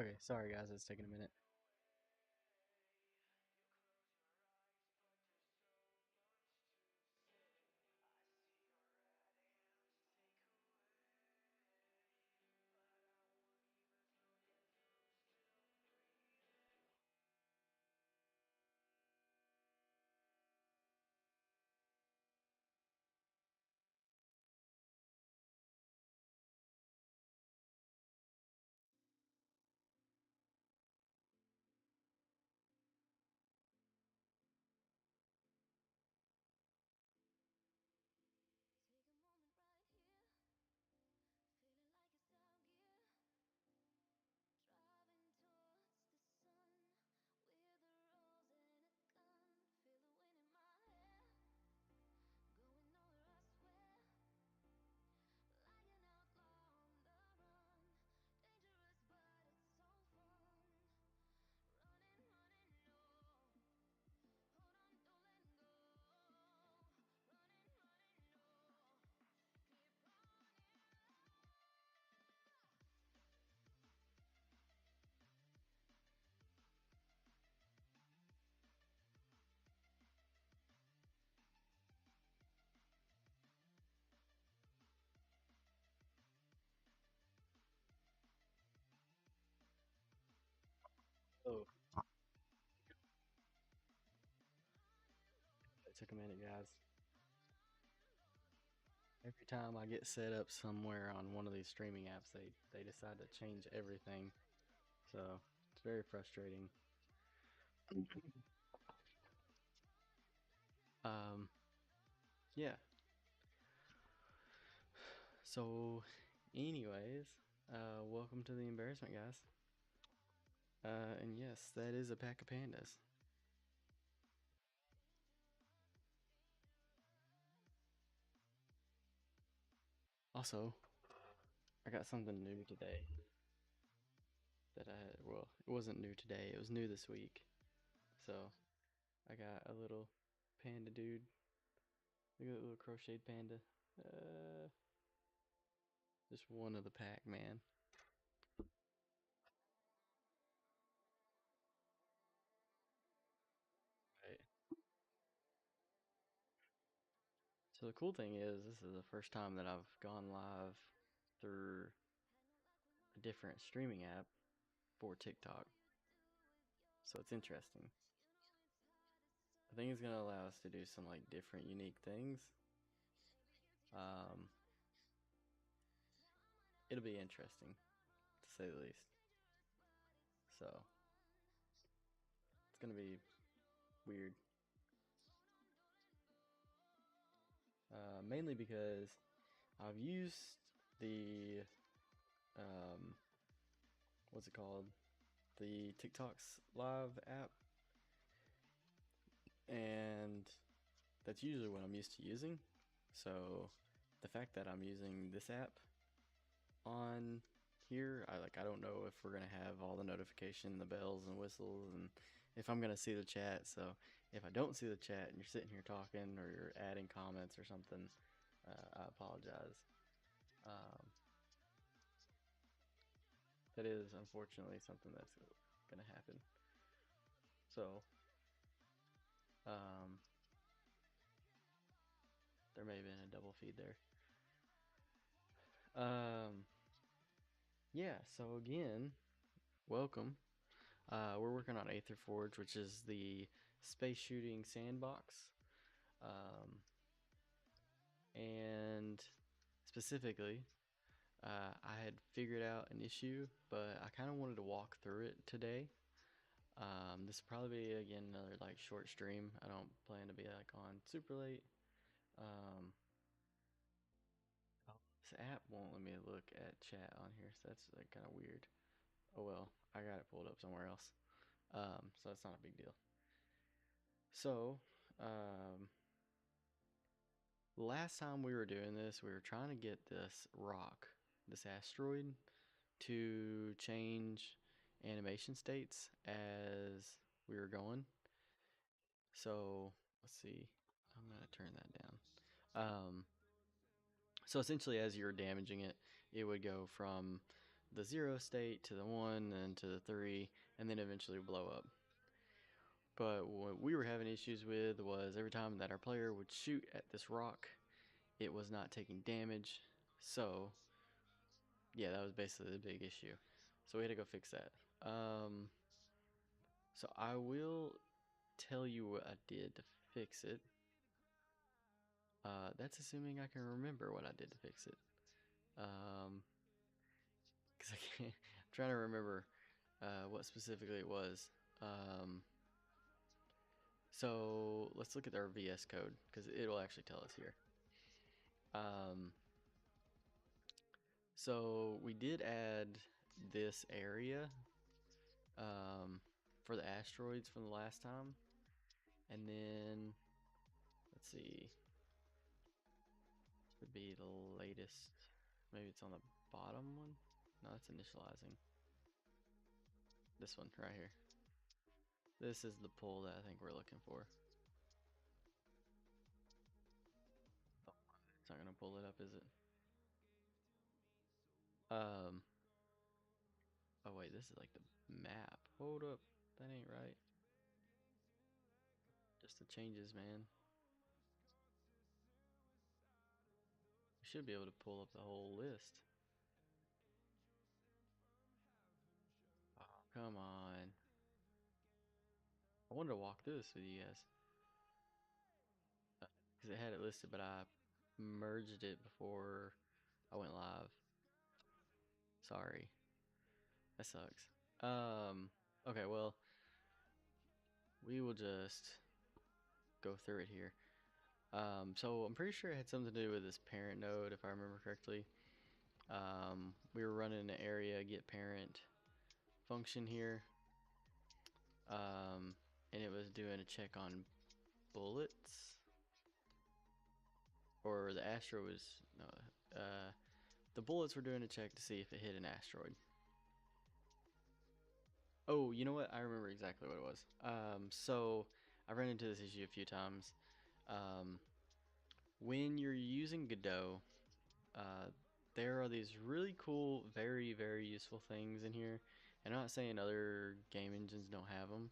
Okay, sorry guys, it's taking a minute. Take a moment right here, feeling like it's out gear, driving towards the sun with a rose and a gun. Feel the wind in my hair, going nowhere I swear, like an outlaw on the run. Dangerous but it's so fun. Running, running, no. Hold on, don't let go. Running, running, no. Keep running. Oh, it took a minute, guys. Every time I get set up somewhere on one of these streaming apps, they decide to change everything. So it's very frustrating. Um, yeah. So, anyways, welcome to the embarrassment, guys. And yes, that is a pack of pandas. Also, I got something new today that well, it wasn't new today, it was new this week. So, I got a little panda dude. Look at that little crocheted panda. Uh, just one of the pack, man. Right. So the cool thing is, this is the first time that I've gone live through a different streaming app for TikTok. So it's interesting. I think it's gonna allow us to do some like different, unique things. Um, it'll be interesting, to say the least. So it's gonna be weird. Mainly because I've used the what's it called? The TikTok's live app, and that's usually what I'm used to using. So the fact that I'm using this app on here, I don't know if we're gonna have all the notification, the bells and whistles, and if I'm gonna see the chat. So if I don't see the chat and you're sitting here talking or you're adding comments or something, I apologize. Um, that is unfortunately something that's gonna happen. So um, there may have been a double feed there. Um, yeah. So again, welcome. We're working on Aetherforge, which is the space shooting sandbox. Um, and specifically, I had figured out an issue, but I kind of wanted to walk through it today. This will probably be again another like short stream. I don't plan to be like on super late. Um, oh, this app won't let me look at chat on here, so that's like kind of weird. Oh well, I got it pulled up somewhere else. So that's not a big deal. So, um, last time we were doing this, we were trying to get this rock, this asteroid, to change animation states as we were going. So let's see. I'm gonna turn that down. Um, so essentially, as you're damaging it, it would go from the 0 state to the 1, then to the 3, and then eventually blow up. But what we were having issues with was every time that our player would shoot at this rock, it was not taking damage. So, yeah, that was basically the big issue. So we had to go fix that. So I will tell you what I did to fix it. That's assuming I can remember what I did to fix it. Because I can't. I'm trying to remember what specifically it was. Um, so let's look at our VS code because it'll actually tell us here. Um, so we did add this area for the asteroids from the last time, and then let's see, would be the latest. Maybe it's on the bottom one. No, it's initializing. This one right here. This is the pull that I think we're looking for. Oh, it's not gonna pull it up, is it? Um. Oh wait, this is like the map. Hold up, that ain't right. Just the changes, man. We should be able to pull up the whole list. Oh, come on. I wanted to walk through this with you guys. Because it had it listed, but I merged it before I went live. Sorry. That sucks. Okay, well, we will just go through it here. So I'm pretty sure it had something to do with this parent node, if I remember correctly. We were running an area get parent function here. And it was doing a check on bullets. Or the asteroid was, no, the bullets were doing a check to see if it hit an asteroid. Oh, you know what? I remember exactly what it was. So I've run into this issue a few times. When you're using Godot, there are these really cool, very, very useful things in here. And I'm not saying other game engines don't have them,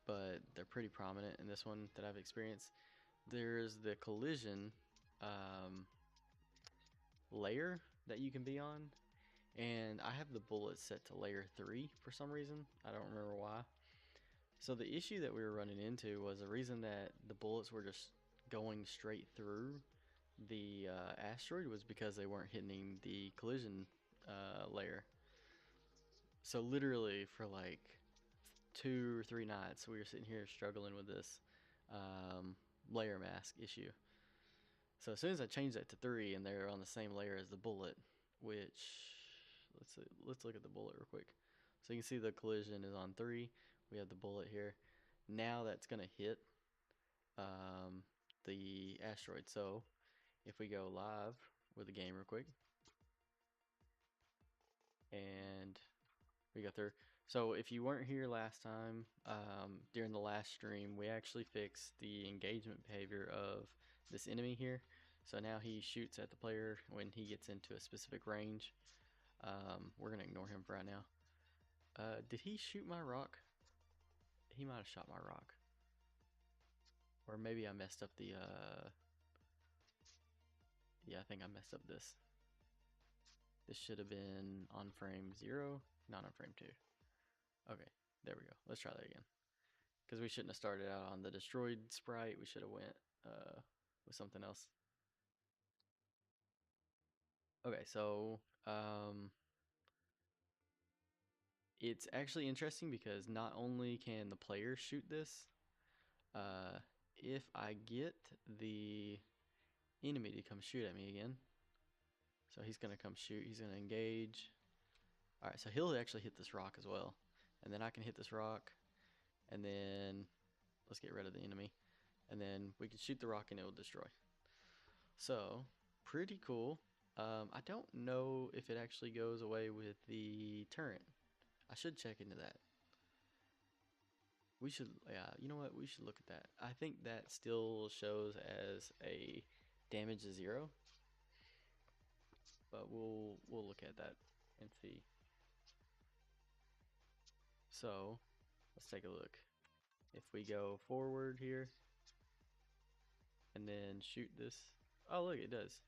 but they're pretty prominent in this one that I've experienced. There's the collision layer that you can be on, and I have the bullets set to layer 3 for some reason. I don't remember why. So the issue that we were running into was the reason that the bullets were just going straight through the asteroid was because they weren't hitting the collision layer. So literally for like 2 or 3 nights, we were sitting here struggling with this layer mask issue. So as soon as I changed that to 3 and they're on the same layer as the bullet, which let's look at the bullet real quick. So you can see the collision is on 3. We have the bullet here. Now that's gonna hit the asteroid. So if we go live with the game real quick and we go through. So if you weren't here last time, during the last stream, we actually fixed the engagement behavior of this enemy here. So now he shoots at the player when he gets into a specific range. We're gonna ignore him for right now. Did he shoot my rock? He might have shot my rock. Or maybe I messed up the, yeah, I think I messed up this. This should have been on frame 0, not on frame 2. Okay, there we go. Let's try that again. Because we shouldn't have started out on the destroyed sprite. We should have went with something else. Okay, so it's actually interesting because not only can the player shoot this, if I get the enemy to come shoot at me again, so he's going to come shoot, he's going to engage. Alright, so he'll actually hit this rock as well. And then I can hit this rock, and then let's get rid of the enemy. And then we can shoot the rock and it will destroy. So, pretty cool. I don't know if it actually goes away with the turret. I should check into that. We should, yeah, you know what? We should look at that. I think that still shows as a damage to 0. but we'll look at that and see. So let's take a look. If we go forward here and then shoot this, oh look, it does.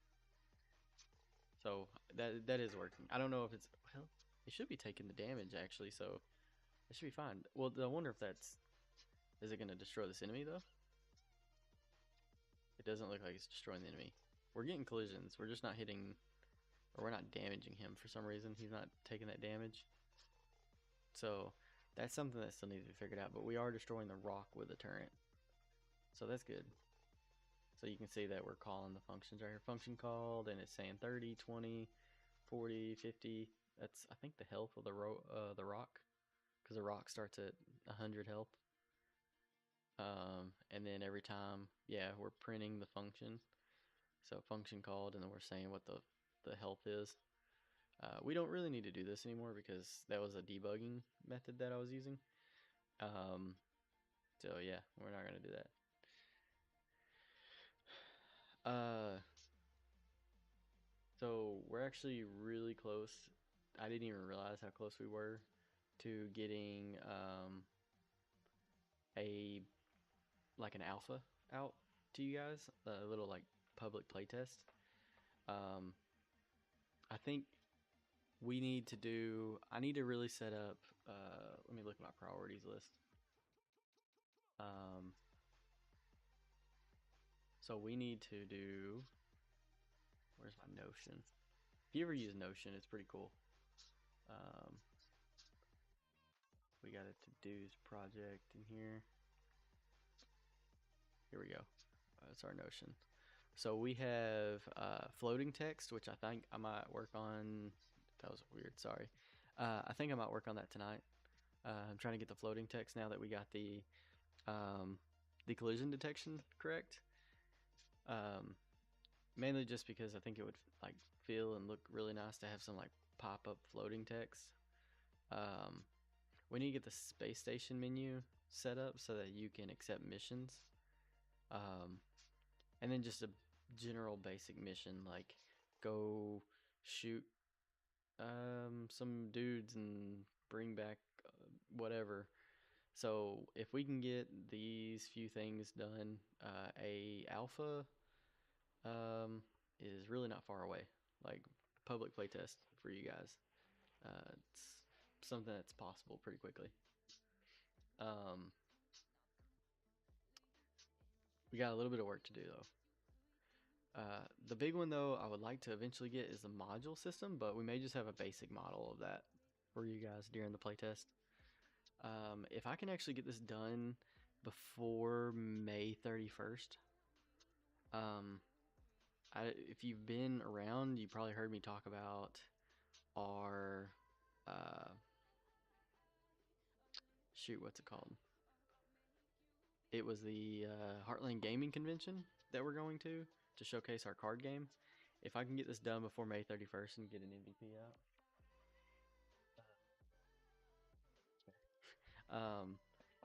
So that is working. I don't know if it's, well, it should be taking the damage actually, so it should be fine. Well, I wonder if that's, is it going to destroy this enemy though? It doesn't look like it's destroying the enemy. We're getting collisions. We're just not hitting, or we're not damaging him for some reason. He's not taking that damage. So that's something that still needs to be figured out. But we are destroying the rock with a turret. So that's good. So you can see that we're calling the functions right here. Function called, and it's saying 30, 20, 40, 50. That's, I think, the health of the rock. Because the rock starts at 100 health. And then every time, yeah, we're printing the function. So function called, and then we're saying what the health is. We don't really need to do this anymore because that was a debugging method that I was using. So yeah, we're not gonna do that. So we're actually really close. I didn't even realize how close we were to getting a like an alpha out to you guys, a little like public playtest. Um, I think we need to do. I need to really set up. Let me look at my priorities list. Um, so we need to do. Where's my Notion? If you ever use Notion, it's pretty cool. Um, we got a to-dos project in here. Here we go. That's our Notion. So we have floating text, which I think I might work on. That was weird. Sorry. I think I might work on that tonight. I'm trying to get the floating text now that we got the collision detection correct. Um, Mainly just because I think it would like feel and look really nice to have some like pop-up floating text. Um, we need to get the space station menu set up so that you can accept missions. And then just a general basic mission like go shoot some dudes and bring back whatever. So if we can get these few things done, a alpha is really not far away. Like public playtest for you guys. It's something that's possible pretty quickly. Um, we got a little bit of work to do though. The big one though I would like to eventually get is the module system, but we may just have a basic model of that for you guys during the playtest. If I can actually get this done before May 31st, um, if you've been around, you probably heard me talk about our shoot, what's it called? It was the Heartland Gaming Convention that we're going to showcase our card game. If I can get this done before May 31st and get an MVP out,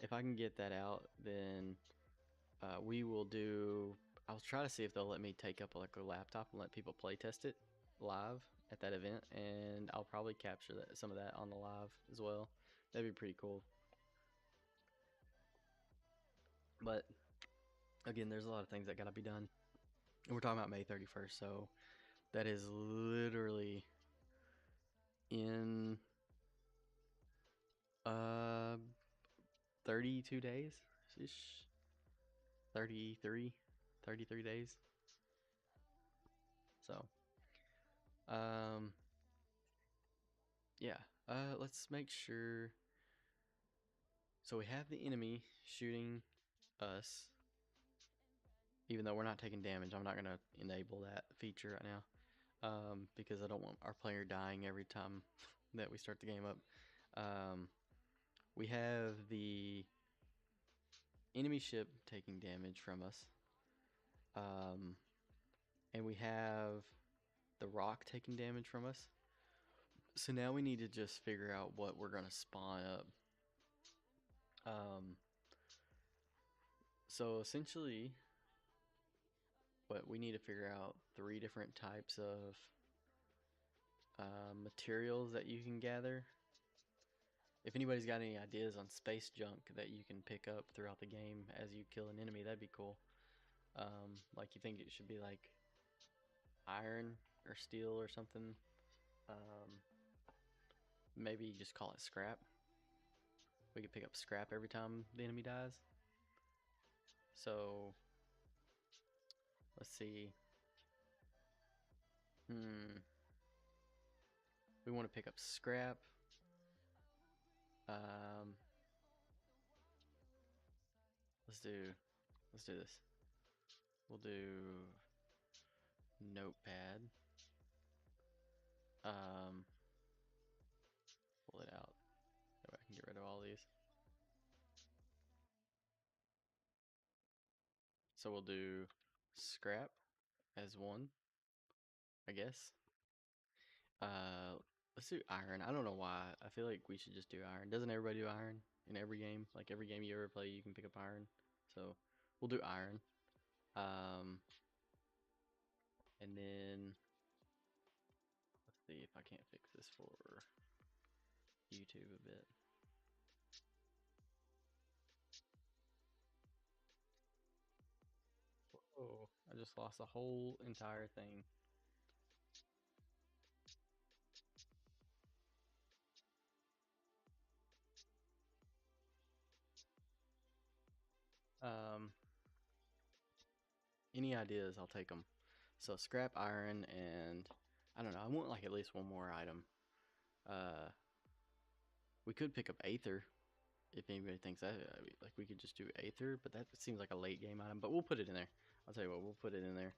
if I can get that out, then we will do. I'll try to see if they'll let me take up like a laptop and let people play test it live at that event, and I'll probably capture some of that on the live as well. That'd be pretty cool. But again, there's a lot of things that gotta be done, and we're talking about May 31st, so that is literally in uh 32 days ish. 33 33 days. So um yeah, let's make sure. So we have the enemy shooting us, even though we're not taking damage. I'm not gonna enable that feature right now, because I don't want our player dying every time that we start the game up. We have the enemy ship taking damage from us, um, and we have the rock taking damage from us. So now we need to just figure out what we're gonna spawn up. Um, so essentially, what we need to figure out 3 different types of materials that you can gather. If anybody's got any ideas on space junk that you can pick up throughout the game as you kill an enemy, that'd be cool. Like you think it should be like iron or steel or something. Um, maybe just call it scrap. We could pick up scrap every time the enemy dies. So let's see. Hmm. We want to pick up scrap. Um, let's do let's do this. We'll do notepad. Um, pull it out. That way I can get rid of all these. So we'll do scrap as one, I guess. Uh, let's do iron. I don't know why. I feel like we should just do iron. Doesn't everybody do iron in every game? Like every game you ever play, you can pick up iron. So we'll do iron. Um, and then let's see if I can't fix this for YouTube a bit. Oh, I just lost the whole entire thing. Um, any ideas? I'll take them. So scrap iron and I don't know. I want like at least one more item. Uh, we could pick up Aether if anybody thinks that. Like we could just do Aether, but that seems like a late game item. But we'll put it in there. I'll tell you what, we'll put it in there.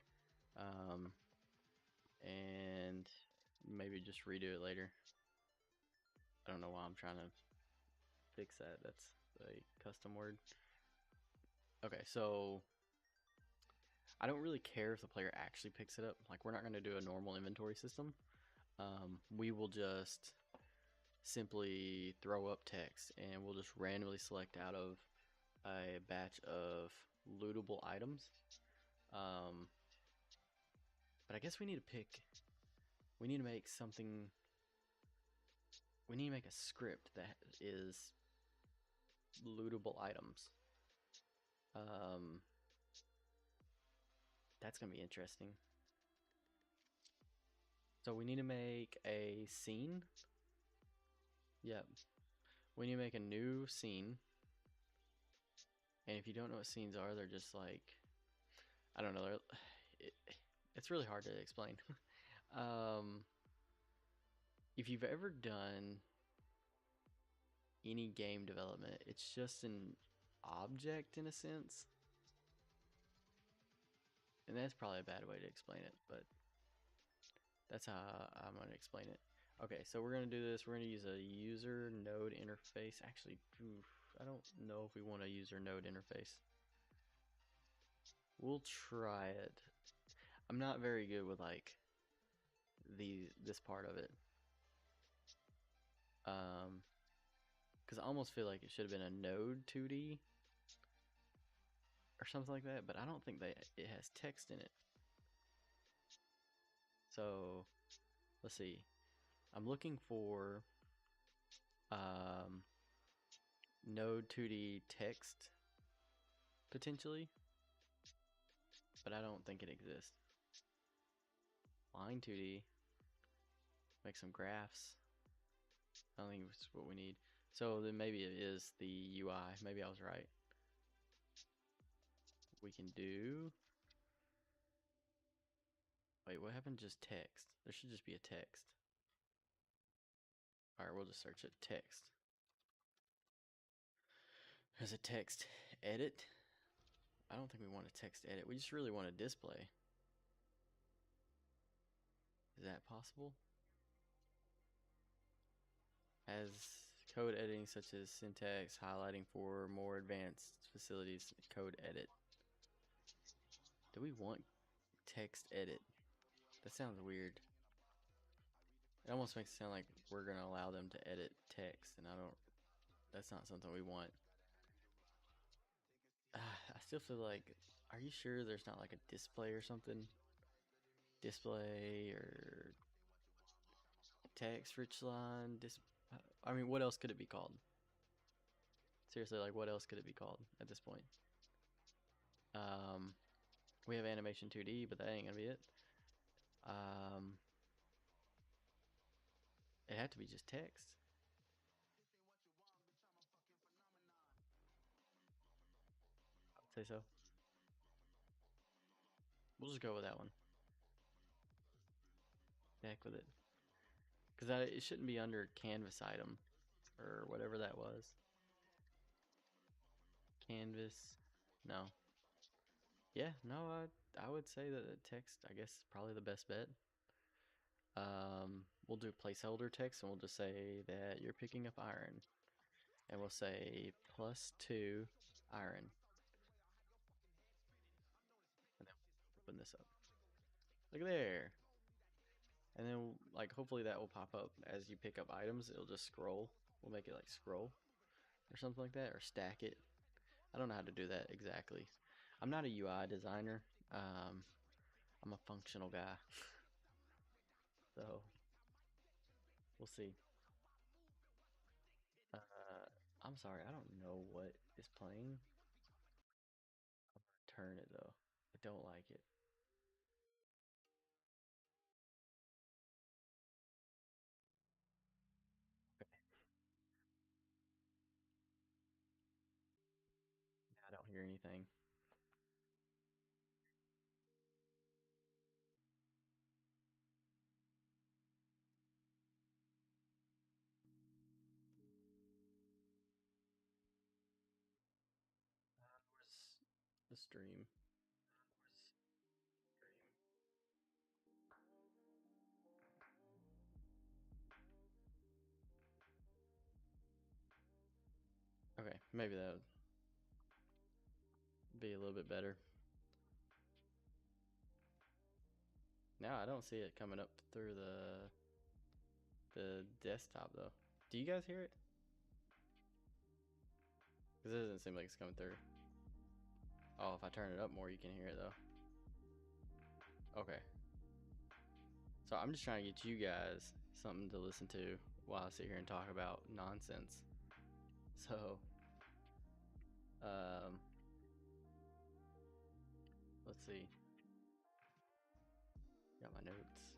And maybe just redo it later. I don't know why I'm trying to fix that. That's a custom word. Okay, so I don't really care if the player actually picks it up. Like we're not going to do a normal inventory system. We will just simply throw up text and we'll just randomly select out of a batch of lootable items. But I guess we need to pick, we need to make something, we need to make a script that is lootable items. That's going to be interesting. So we need to make a scene. Yep. We need to make a new scene. And if you don't know what scenes are, they're just like, I don't know. It's really hard to explain. um, if you've ever done any game development, it's just an object in a sense. And that's probably a bad way to explain it, but that's how I'm going to explain it. Okay, so we're going to do this. We're going to use a user node interface. Actually, I don't know if we want a user node interface. We'll try it. I'm not very good with like this part of it. Because I almost feel like it should have been a node 2D or something like that, but I don't think that it has text in it. So let's see. I'm looking for node 2D text potentially, but I don't think it exists. Line 2D, make some graphs. I don't think it's what we need. So then maybe it is the UI. Maybe I was right. We can do. Wait, what happened? Just text. There should just be a text. All right, we'll just search it. Text. There's a text edit. I don't think we want a text edit. We just really want a display. Is that possible? As code editing such as syntax, highlighting for more advanced facilities, code edit. Do we want text edit? That sounds weird. It almost makes it sound like we're going to allow them to edit text, and that's not something we want. I still feel like, are you sure there's not like a display or something? Display or Text, rich line, I mean, what else could it be called? Seriously, like, what else could it be called at this point? Um, we have animation 2D, but that ain't gonna be it. Um, it had to be just text. I'd say so. We'll just go with that one. The heck with it. Because it shouldn't be under canvas item or whatever that was. Canvas. No. Yeah, no, I would say that the text, I guess, is probably the best bet. We'll do placeholder text and we'll just say that you're picking up iron. And we'll say +2 iron. And then open this up. Look at there. And then, like, hopefully that will pop up as you pick up items. It'll just scroll. We'll make it like scroll or something like that, or stack it. I don't know how to do that exactly. I'm not a UI designer. I'm a functional guy. So we'll see. Uh, I'm sorry, I don't know what is playing. I'm gonna turn it though. I don't like it. Okay, I don't hear anything. Where's the stream? Okay, maybe that would be a little bit better. Now I don't see it coming up through the desktop though. Do you guys hear it? Because it doesn't seem like it's coming through. Oh, if I turn it up more, you can hear it though. Okay. So I'm just trying to get you guys something to listen to while I sit here and talk about nonsense. So, um, let's see. Got my notes.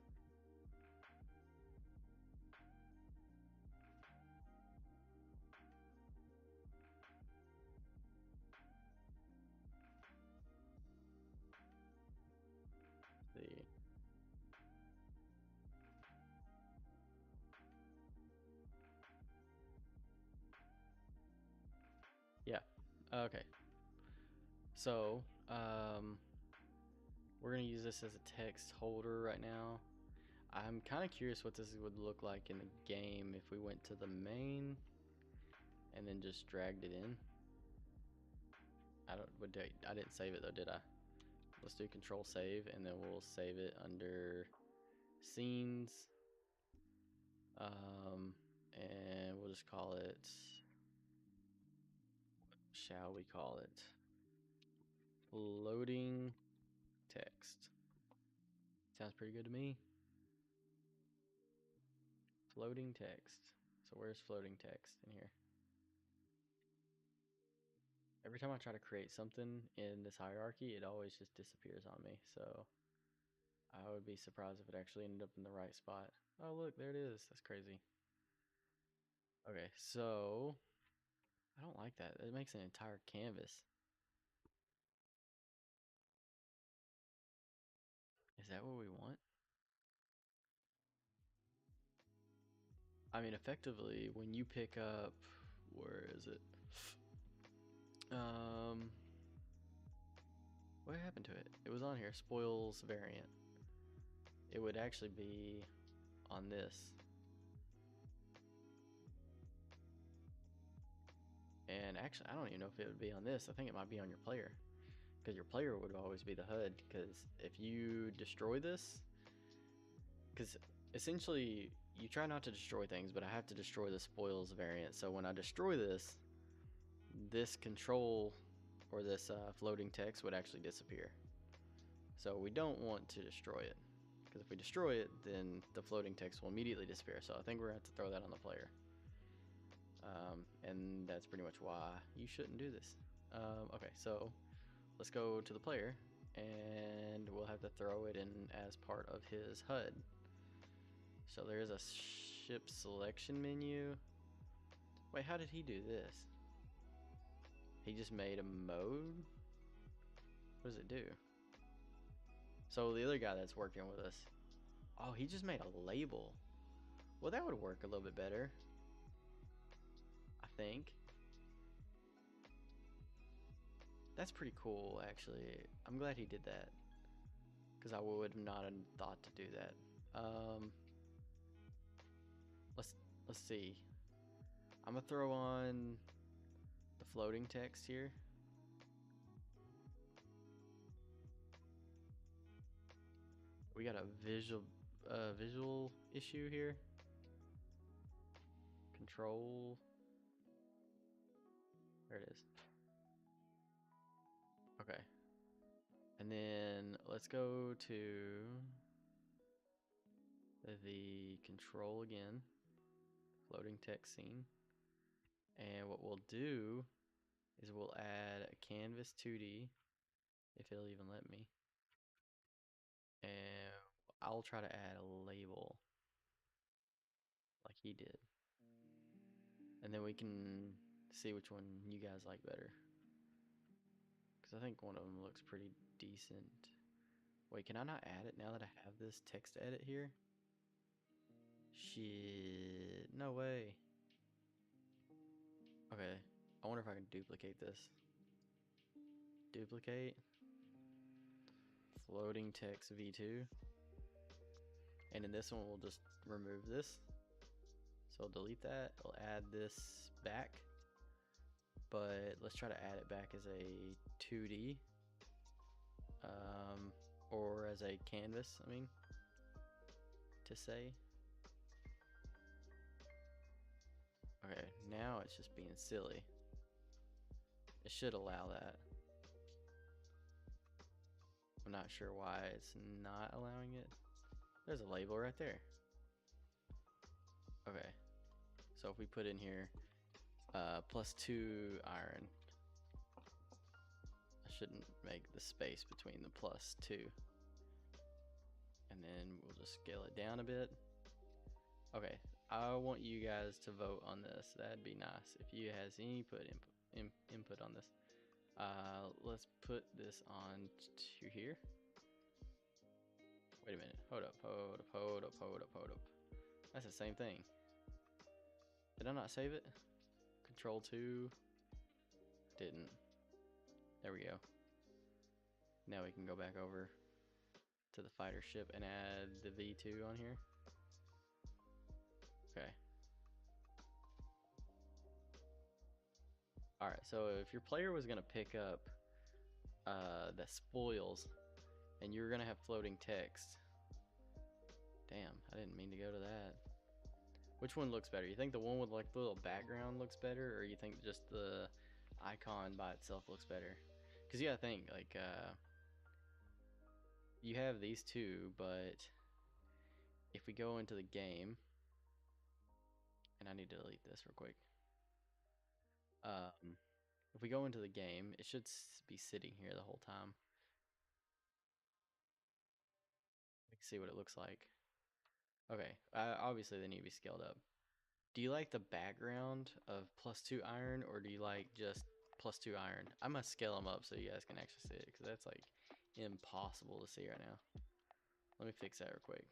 Let's see. Yeah. Okay. So, we're gonna use this as a text holder right now. I'm kind of curious what this would look like in the game if we went to the main and then just dragged it in. I didn't save it though, did I? Let's do control save and then we'll save it under scenes. And we'll just call it, shall we call it, floating text. Sounds pretty good to me. Floating text. So where's floating text in here? Every time I try to create something in this hierarchy, it always just disappears on me. So I would be surprised if it actually ended up in the right spot. Oh, look, there it is. That's crazy. Okay, so I don't like that. It makes an entire canvas. Is that what we want? I mean, effectively, when you pick up, where is it? Um, what happened to it? It was on here, spoils variant. It would actually be on this. And actually, I don't even know if it would be on this. I think it might be on your player. Because your player would always be the HUD. Because if you destroy this, because essentially you try not to destroy things, but I have to destroy the spoils variant. So when I destroy this control or this floating text would actually disappear. So we don't want to destroy it Because if we destroy it, then the floating text will immediately disappear. So I think we're going to have to throw that on the player. And that's pretty much why you shouldn't do this. Okay, so let's go to the player, and we'll have to throw it in as part of his HUD. So there is a ship selection menu. Wait, how did he do this? He just made a mode? What does it do? So the other guy that's working with us, oh, he just made a label. Well, that would work a little bit better, I think. That's pretty cool, actually. I'm glad he did that, because I would not have thought to do that. Let's see. I'm gonna throw on the floating text here. We got a visual issue here. Control. There it is. Okay. And then let's go to the control again. Floating text scene. And what we'll do is we'll add a canvas 2D, if it'll even let me. And I'll try to add a label like he did. And then we can see which one you guys like better. Because I think one of them looks pretty decent. Wait, can I not add it now that I have this text edit here? Shit, no way. Okay, I wonder if I can duplicate this. Duplicate. Floating text v2. And in this one, we'll just remove this. So I'll delete that. I'll add this back. But let's try to add it back as a 2D. Or as a canvas, I mean, to say. Okay, now it's just being silly. It should allow that. I'm not sure why it's not allowing it. There's a label right there. Okay, so if we put in here +2 iron, I shouldn't make the space between the +2. And then we'll just scale it down a bit. Okay, I want you guys to vote on this. That'd be nice if you has any input on this. Let's put this on to here. Wait a minute. Hold up. That's the same thing. Did I not save it? Control 2. Didn't. There we go. Now we can go back over to the fighter ship and add the V2 on here. Okay. Alright, so if your player was going to pick up the spoils and you're going to have floating text. Damn, I didn't mean to go to that. Which one looks better? You think the one with like the little background looks better, or you think just the icon by itself looks better? Because you gotta think, like, you have these two, but if we go into the game, and I need to delete this real quick. If we go into the game, it should be sitting here the whole time. We can see what it looks like. Okay, obviously they need to be scaled up. Do you like the background of +2 iron, or do you like just +2 iron? I must scale them up so you guys can actually see it, because that's like impossible to see right now. Let me fix that real quick,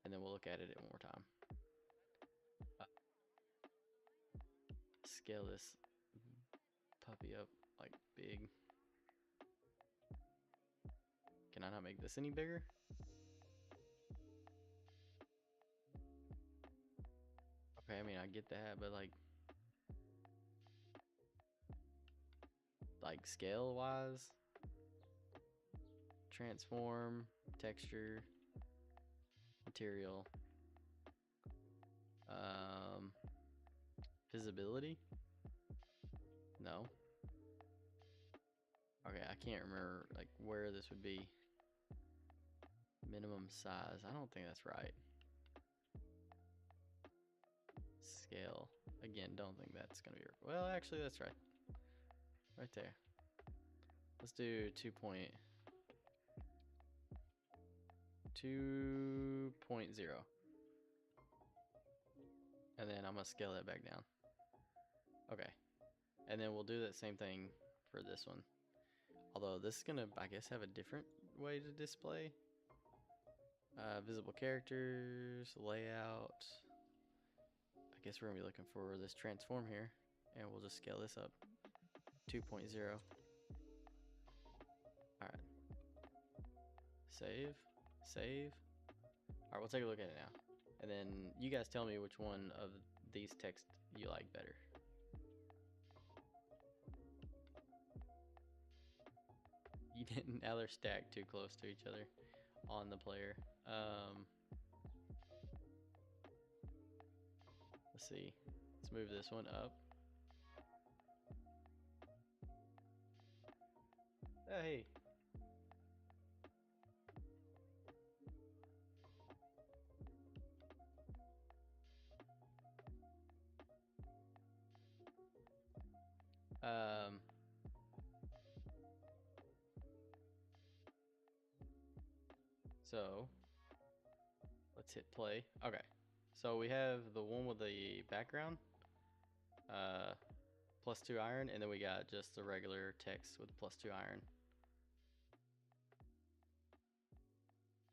and then we'll look at it one more time. Scale this puppy up like big. Can I not make this any bigger? Okay, I mean, I get that, but like scale wise, transform, texture, material, visibility. No. Okay, I can't remember like where this would be. Minimum size. I don't think that's right. Scale. Again, don't think that's gonna be. Well, actually, that's right. Right there. Let's do 2.0. And then I'm gonna scale that back down. Okay. And then we'll do that same thing for this one. Although this is gonna, I guess, have a different way to display. Visible characters, layout. I guess we're gonna be looking for this transform here, and we'll just scale this up. 2.0. All right. Save. Save. All right, we'll take a look at it now. And then you guys tell me which one of these text you like better. You didn't. Now they're stacked too close to each other on the player. Let's see. Let's move this one up. Oh, hey. Um, so let's hit play. Okay. So we have the one with the background, +2 iron, and then we got just the regular text with +2 iron.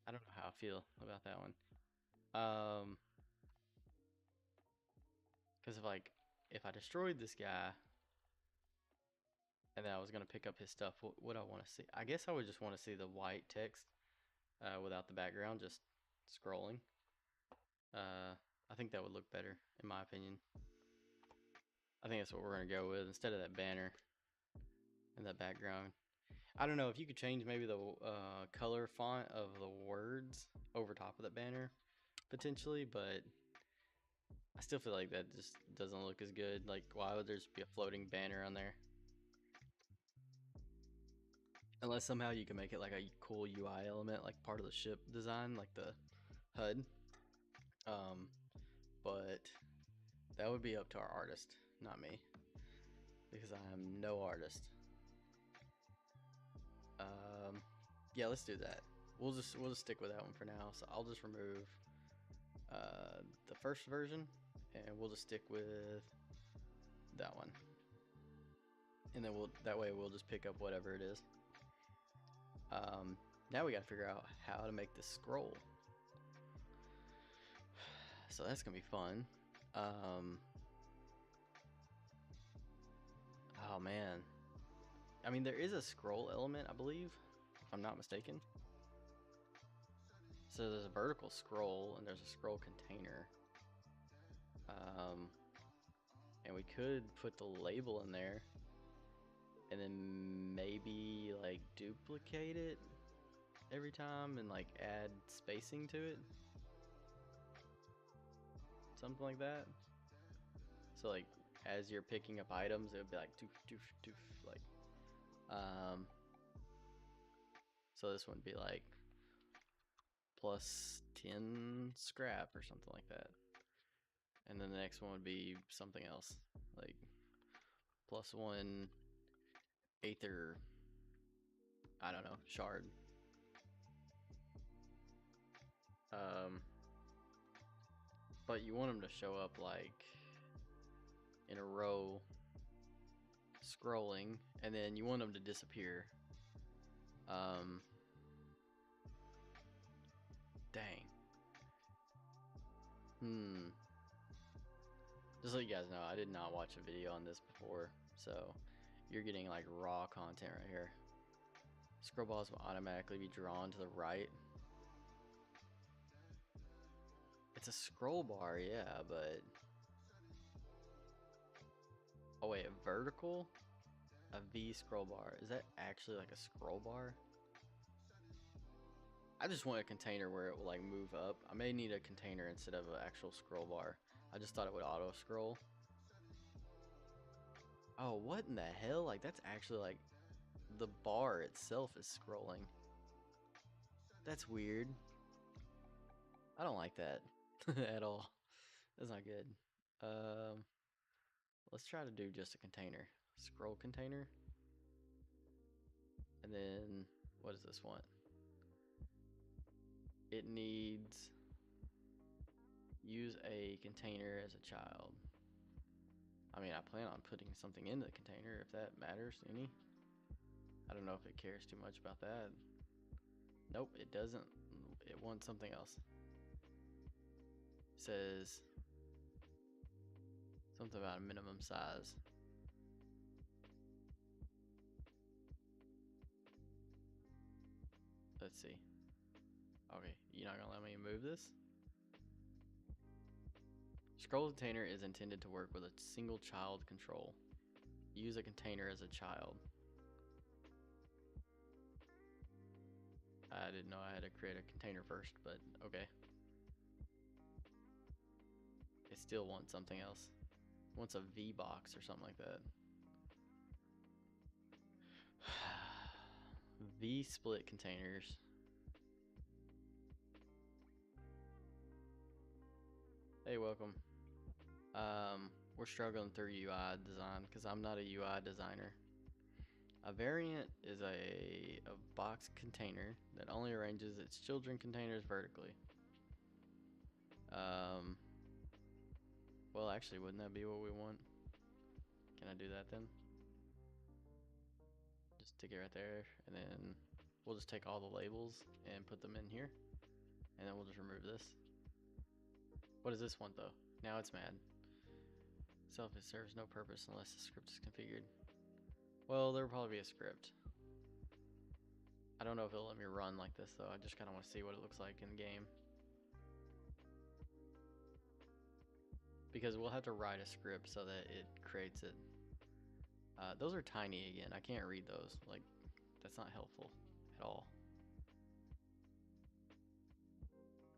I don't know how I feel about that one. Because if I destroyed this guy and then I was gonna pick up his stuff, what would I want to see? I guess I would just want to see the white text without the background, just scrolling. I think that would look better, in my opinion. I think that's what we're gonna go with instead of that banner and that background. I don't know if you could change maybe the color font of the words over top of that banner, potentially, but I still feel like that just doesn't look as good. Like, why would there just be a floating banner on there? Unless somehow you can make it like a cool UI element, like part of the ship design, like the HUD. But that would be up to our artist, not me, because I am no artist. Yeah, let's do that. We'll just stick with that one for now. So I'll just remove the first version, and we'll just stick with that one. And then that way we'll just pick up whatever it is. Now we gotta figure out how to make this scroll. So that's gonna be fun. Oh man. I mean, there is a scroll element, I believe, if I'm not mistaken. So there's a vertical scroll and there's a scroll container. And we could put the label in there and then maybe like duplicate it every time and like add spacing to it. Something like that. So like as you're picking up items, it would be like doof doof doof, like so this one would be like +10 scrap or something like that. And then the next one would be something else, like +1 Aether, I don't know, shard. But you want them to show up like in a row scrolling, and then you want them to disappear. Dang. Just so you guys know, I did not watch a video on this before, so you're getting like raw content right here. Scroll balls will automatically be drawn to the right. It's a scroll bar, yeah, but oh wait, a vertical, a V scroll bar. Is that actually like a scroll bar? I just want a container where it will like move up. I may need a container instead of an actual scroll bar. I just thought it would auto scroll. Oh, what in the hell? Like that's actually like the bar itself is scrolling. That's weird. I don't like that at all. That's not good. Um, let's try to do just a container. Scroll container. And then, what does this want? It needs use a container as a child. I mean, I plan on putting something in the container if that matters any. I don't know if it cares too much about that. Nope, it doesn't. It wants something else. It says something about a minimum size. Let's see. Okay, you're not gonna let me move this? Scroll container is intended to work with a single child control. Use a container as a child. I didn't know I had to create a container first, but okay. It still wants something else. It wants a V box or something like that. V split containers. Hey, welcome. We're struggling through UI design because I'm not a UI designer. A variant is a box container that only arranges its children containers vertically. Well, actually, wouldn't that be what we want? Can I do that then? Just stick it right there, and then we'll just take all the labels and put them in here, and then we'll just remove this. What does this want though? Now it's mad. It serves no purpose unless the script is configured. Well, there'll probably be a script. I don't know if it'll let me run like this though. I just kind of want to see what it looks like in the game. Because we'll have to write a script so that it creates it. Those are tiny again. I can't read those. Like, that's not helpful at all.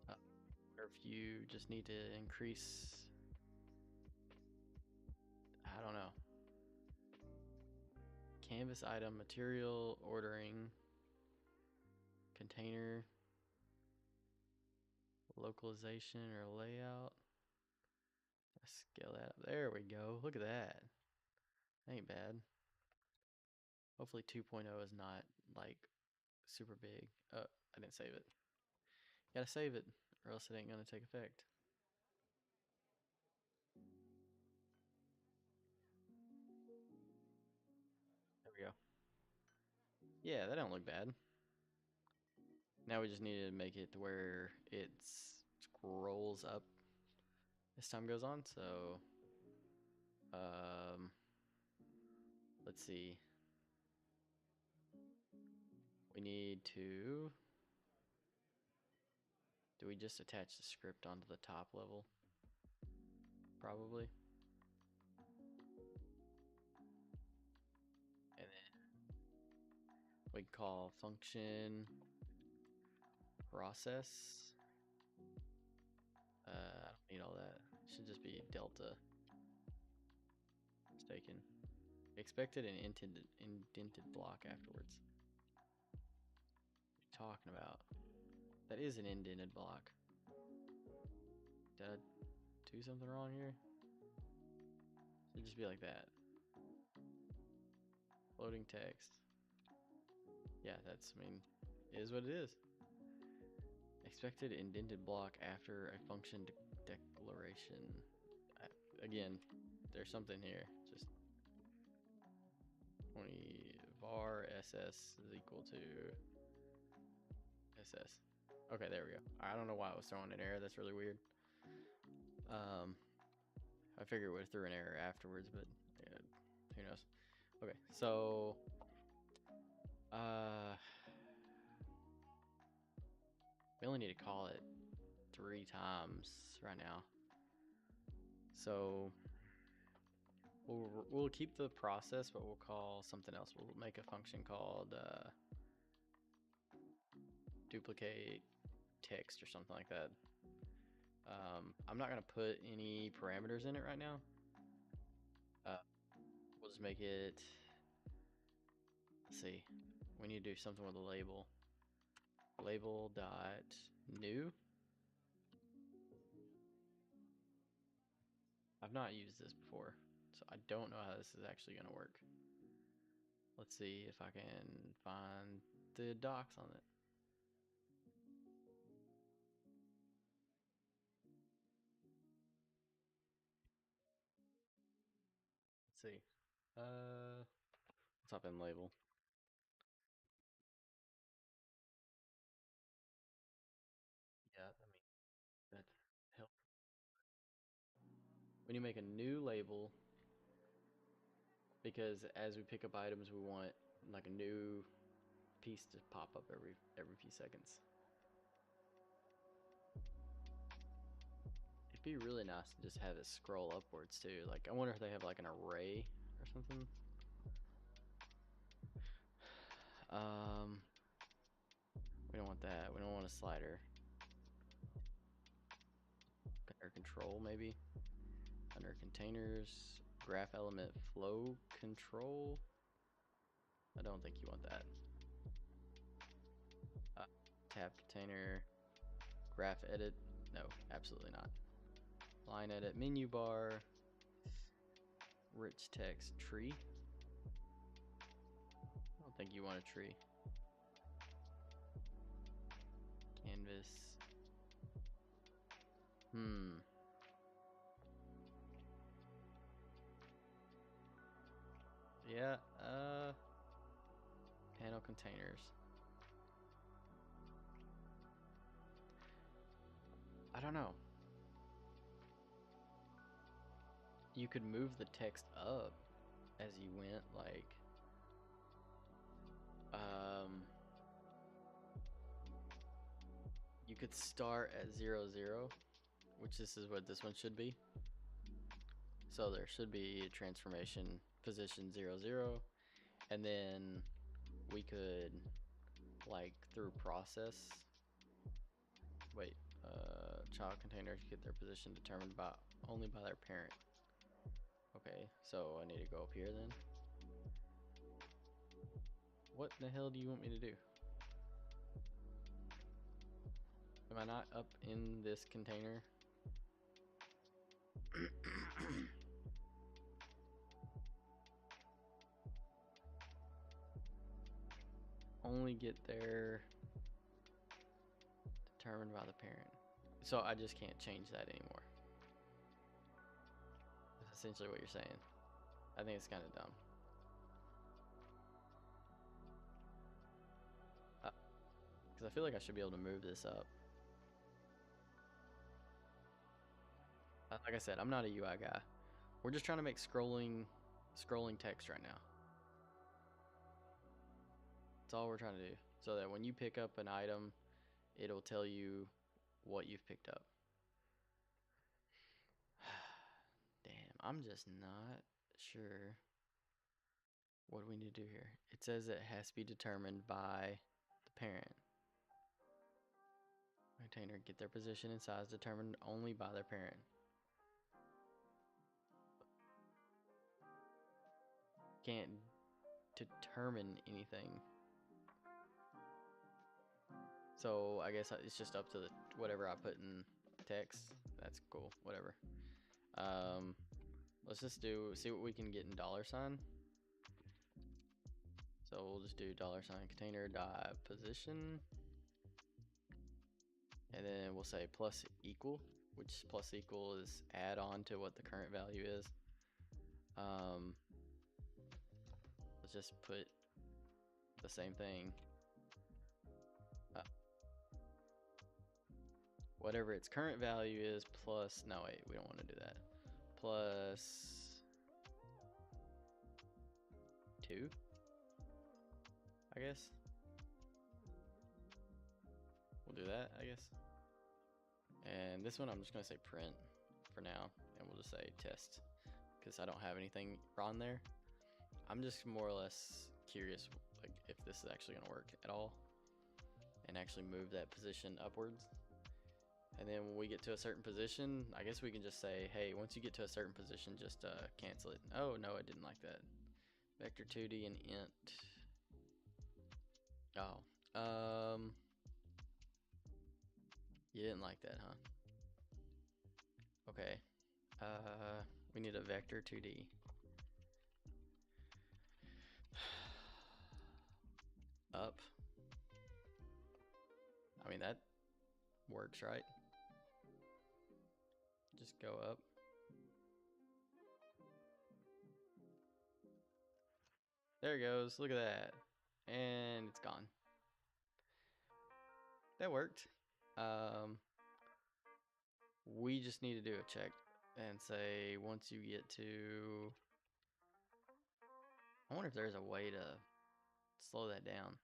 Or if you just need to increase, I don't know. Canvas item, material, ordering, container, localization or layout. Scale that up. There we go. Look at that. Ain't bad. Hopefully 2.0 is not like super big. I didn't save it. Gotta save it or else it ain't gonna take effect. There we go. Yeah, that don't look bad. Now we just need to make it to where it scrolls up as time goes on. So, let's see. We need to. Do we just attach the script onto the top level? Probably. And then we call function process. I don't need all that. It should just be delta. Mistaken. Expected and indented block afterwards. What are you talking about? That is an indented block. Did I do something wrong here? Should just be like that. Floating text. Yeah, that's, I mean, it is what it is. Expected indented block after a function declaration. Again, there's something here. Just 20 var ss is equal to ss. Okay, there we go. I don't know why it was throwing an error. That's really weird. I figured it would have threw an error afterwards, but yeah, who knows? Okay, so we only need to call it 3 times right now. So we'll keep the process, but we'll call something else. We'll make a function called duplicate text or something like that. I'm not gonna put any parameters in it right now. We'll just make it. Let's see. We need to do something with a label. label dot new. I've not used this before, so I don't know how this is actually going to work. Let's see if I can find the docs on it. Let's see. Let's hop in label. Yeah, I mean, that's helpful. When you make a new label, because as we pick up items, we want like a new piece to pop up every few seconds. It'd be really nice to just have it scroll upwards too. Like I wonder if they have like an array or something. Um, we don't want that. We don't want a slider. Under control maybe. Under containers, graph element flow control. I don't think you want that. Tab container, graph edit. No, absolutely not. Line edit, menu bar, rich text tree. I don't think you want a tree. Canvas. Yeah, panel containers. I don't know. You could move the text up as you went, like, you could start at 0, 0, which this is what this one should be. So there should be a transformation position 0, 0, and then we could, like, through process, wait, child containers get their position determined by only by their parent. Okay, so I need to go up here then. What the hell do you want me to do? Am I not up in this container? Only get there determined by the parent. So I just can't change that anymore. That's essentially what you're saying. I think it's kind of dumb. Because I feel like I should be able to move this up. Like I said, I'm not a UI guy. We're just trying to make scrolling text right now. That's all we're trying to do. So that when you pick up an item, it'll tell you what you've picked up. Damn, I'm just not sure what do we need to do here. It says it has to be determined by the parent. Container get their position and size determined only by their parent. Can't determine anything. So I guess it's just up to whatever I put in text. That's cool. Whatever. Let's just see what we can get in $sign. So we'll just do $sign container dot position, and then we'll say plus equal, which plus equal is add on to what the current value is. Let's just put the same thing. Whatever its current value is plus, no wait, we don't want to do that. Plus 2, I guess. We'll do that, I guess. And this one I'm just gonna say print for now, and we'll just say test, because I don't have anything on there. I'm just more or less curious, like, if this is actually gonna work at all and actually move that position upwards. And then when we get to a certain position, I guess we can just say, hey, once you get to a certain position, just cancel it. Oh no, I didn't like that. Vector 2D and int. Oh, You didn't like that, huh? Okay. We need a vector 2D. Up. I mean, that works, right? Just go up. There it goes. Look at that. And it's gone. That worked. We just need to do a check and say once you get to... I wonder if there's a way to slow that down,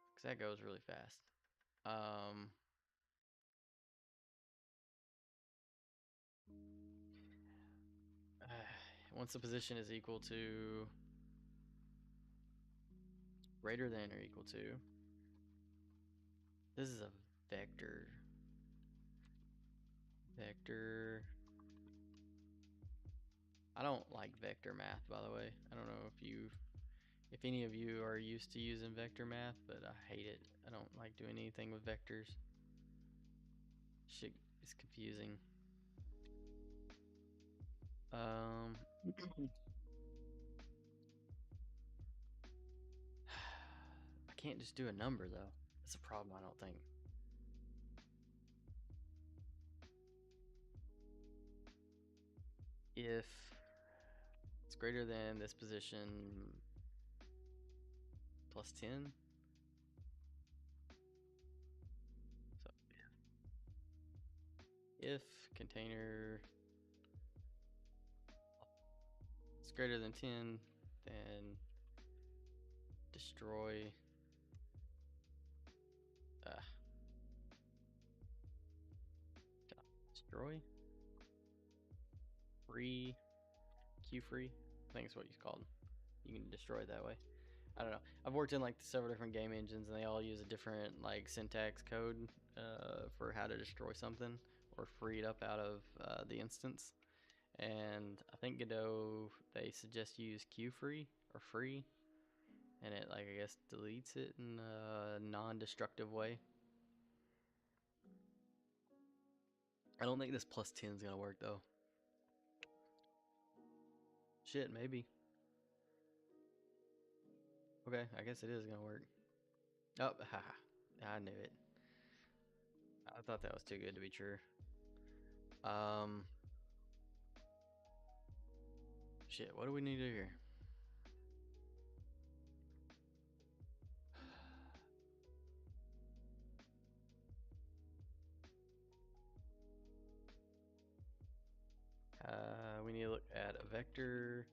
because that goes really fast. Once the position is equal to, greater than or equal to, this is a vector. Vector. I don't like vector math, by the way. I don't know if any of you are used to using vector math, but I hate it. I don't like doing anything with vectors. Shit is confusing. I can't just do a number though. That's a problem, I don't think. If it's greater than this position plus 10, so if container is greater than 10, then destroy destroy free Q free, I think it's what you called. You can destroy it that way. I don't know. I've worked in like several different game engines, and they all use a different like syntax code for how to destroy something or free it up out of the instance. And I think Godot, they suggest you use Q free or free, and it like I guess deletes it in a non-destructive way. I don't think this plus 10 is gonna work though. Shit, maybe. Okay, I guess it is gonna work. Oh, haha, I knew it. I thought that was too good to be true. Shit, what do we need to do here? We need to look at a vector.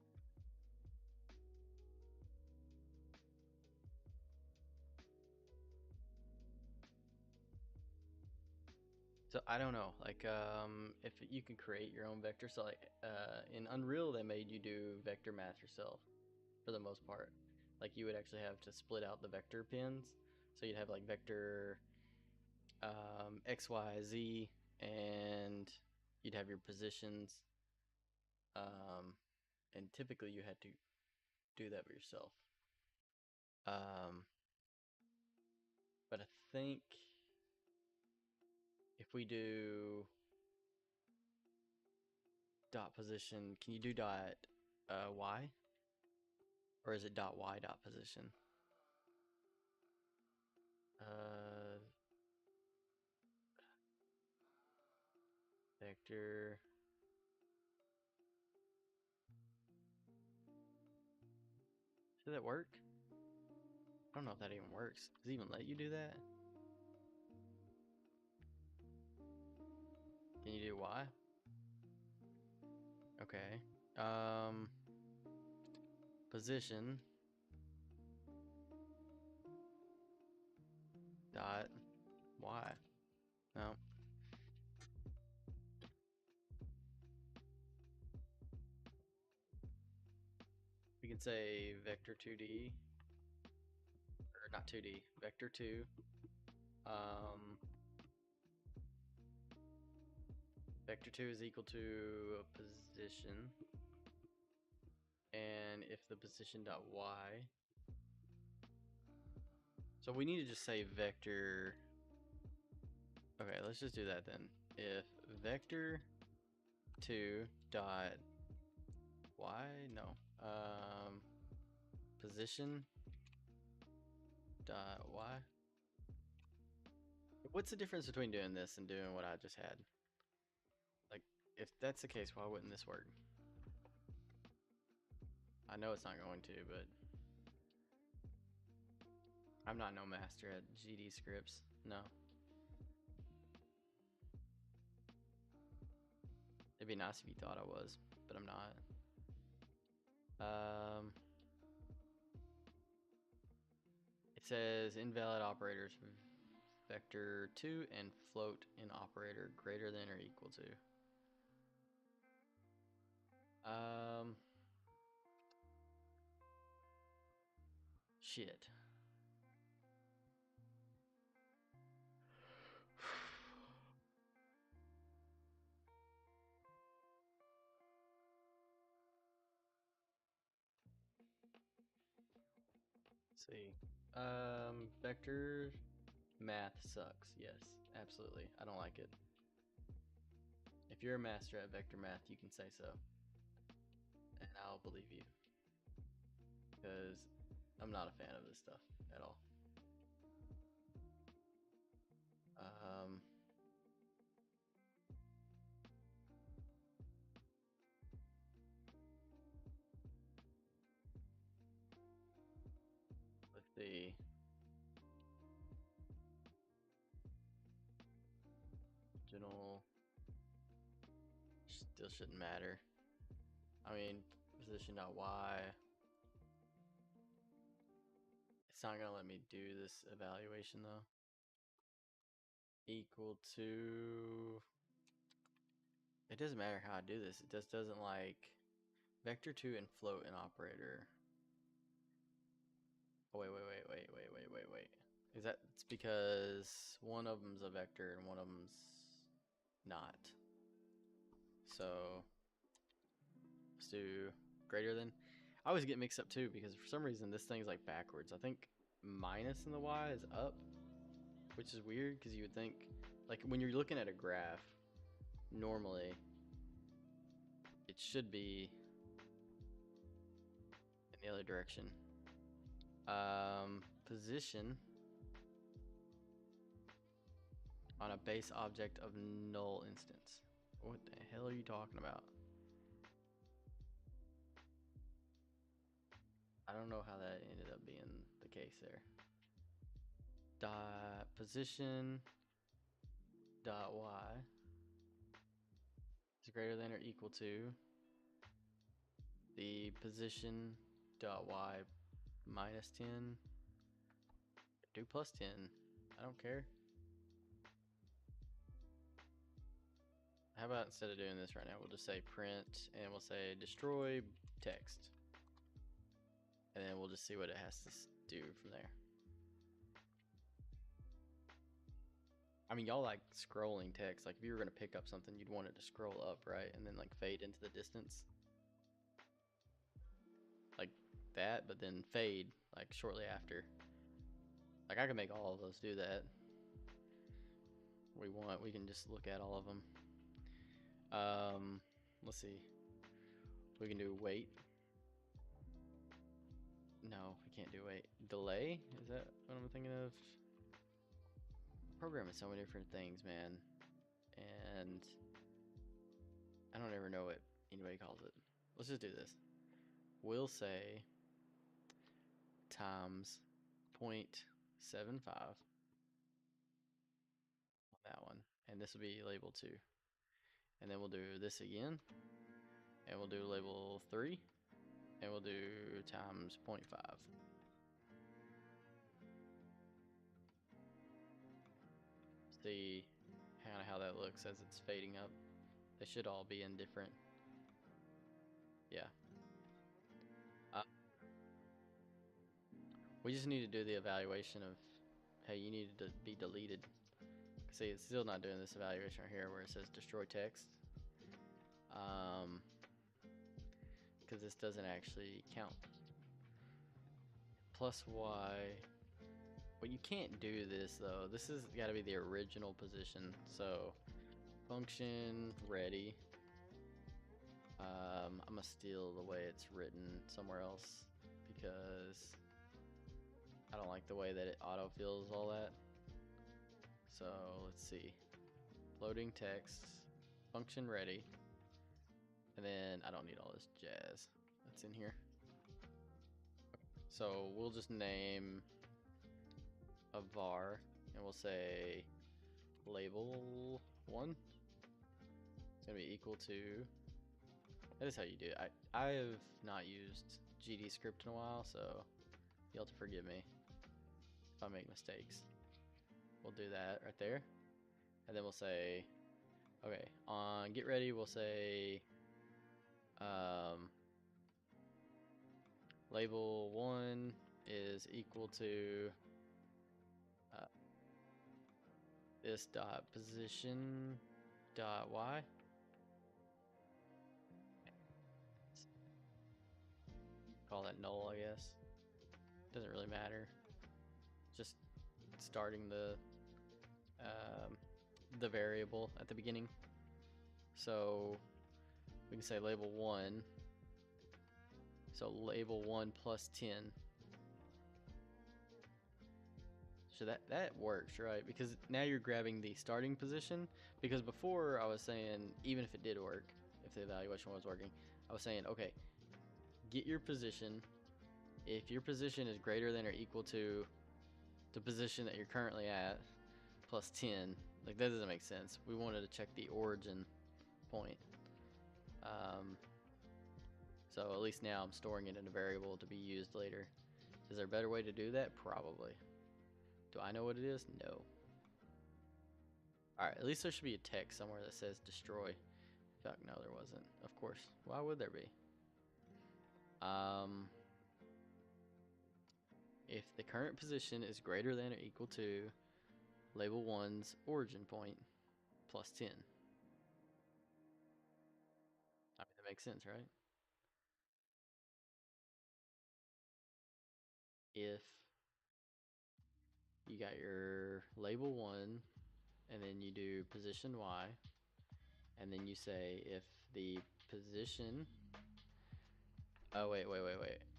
So I don't know, like if you can create your own vector. So like in Unreal, they made you do vector math yourself for the most part. Like you would actually have to split out the vector pins. So you'd have like vector X, Y, Z, and you'd have your positions. And typically you had to do that by yourself. But I think if we do dot position, can you do dot y? Or is it dot y dot position? Vector. Does that work? I don't know if that even works. Does it even let you do that? Can you do y? Okay. Position dot y. No. We can say vector 2D, or not 2D, vector 2. Vector 2 is equal to a position, and if the position dot y, so we need to just say vector Okay, let's just do that then. If vector 2 dot y, no, position dot y. What's the difference between doing this and doing what I just had? Like, if that's the case, why wouldn't this work? I know it's not going to, but I'm not no master at GD scripts. No. It'd be nice if you thought I was, but I'm not. It says invalid operators vector 2 and float in operator greater than or equal to. Shit. Let's see. Vector math sucks. Yes, absolutely. I don't like it. If you're a master at vector math, you can say so. And I'll believe you. Because I'm not a fan of this stuff at all. Let's see. General still shouldn't matter. I mean, position.y. It's not gonna let me do this evaluation though. Equal to. It doesn't matter how I do this. It just doesn't like vector 2 and float and operator. Oh, wait. Is that it's because one of them's a vector and one of them's not. So let's do greater than. I always get mixed up too because for some reason this thing's like backwards. I think minus in the y is up, which is weird because you would think like when you're looking at a graph, normally it should be in the other direction. Position on a base object of null instance. What the hell are you talking about? I don't know how that ended up being the case there. Dot position dot y is greater than or equal to the position dot y minus 10. Do plus 10. I don't care. How about instead of doing this right now, we'll just say print and we'll say destroy text. And then we'll just see what it has to do from there. I mean, y'all like scrolling text. Like if you were going to pick up something, you'd want it to scroll up, right? And then like fade into the distance. Like that, but then fade like shortly after. Like I can make all of those do that. We can just look at all of them. Let's see. We can do wait. No, we can't do wait. Delay? Is that what I'm thinking of? Programming so many different things, man. And I don't ever know what anybody calls it. Let's just do this. We'll say times 0.75 on that one. And this will be label 2. And then we'll do this again. And we'll do label 3. And we'll do times 0.5. See kind of how that looks as it's fading up. They should all be in different. Yeah. We just need to do the evaluation of, hey, you needed to be deleted. See, it's still not doing this evaluation right here where it says destroy text. Because this doesn't actually count. Plus y But you can't do this though. This has got to be the original position. So function ready. I'm gonna steal the way it's written somewhere else because I don't like the way that it autofills all that. So let's see. Loading text, function ready, and then I don't need all this jazz that's in here. So we'll just name a var and we'll say label 1. It's gonna be equal to, that is how you do it. I have not used GD script in a while, so you'll have to forgive me if I make mistakes. We'll do that right there. And then we'll say, okay, on get ready, we'll say label 1 is equal to this dot position dot y. Call that null, I guess. Doesn't really matter. Just starting the variable at the beginning. So we can say label 1. So label 1 plus 10. So that works, right? Because now you're grabbing the starting position. Because before I was saying, even if it did work, if the evaluation was working, I was saying, okay, get your position. If your position is greater than or equal to the position that you're currently at, plus 10, like that doesn't make sense. We wanted to check the origin point. So at least now I'm storing it in a variable to be used later. Is there a better way to do that? Probably. Do I know what it is? No. Alright, at least there should be a text somewhere that says destroy. Fuck, no there wasn't. Of course. Why would there be? If the current position is greater than or equal to label 1's origin point plus 10. I mean, that makes sense, right? If you got your label 1 and then you do position y, and then you say if the position, oh wait,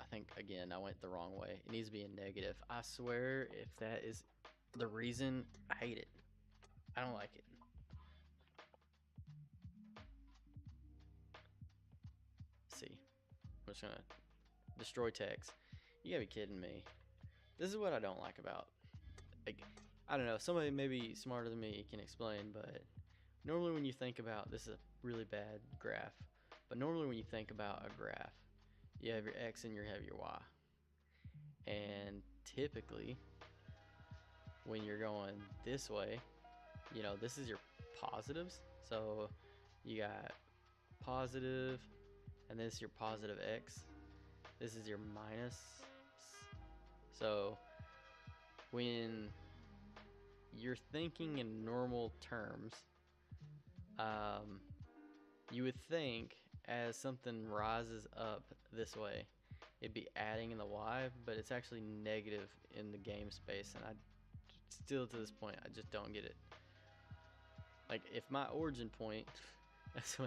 I think again I went the wrong way. It needs to be a negative. I swear if that is the reason, I hate it. I don't like it. Let's see, I'm just gonna destroy text. You gotta be kidding me. This is what I don't like about, like, I don't know, somebody maybe smarter than me can explain, but normally when you think about, this is a really bad graph, but normally when you think about a graph, you have your X and you have your Y. And typically, when you're going this way, you know, this is your positives. So you got positive, and this is your positive X. This is your minus. So when you're thinking in normal terms, you would think as something rises up this way, it'd be adding in the Y, but it's actually negative in the game space, and I still to this point I just don't get it. Like if my origin point, this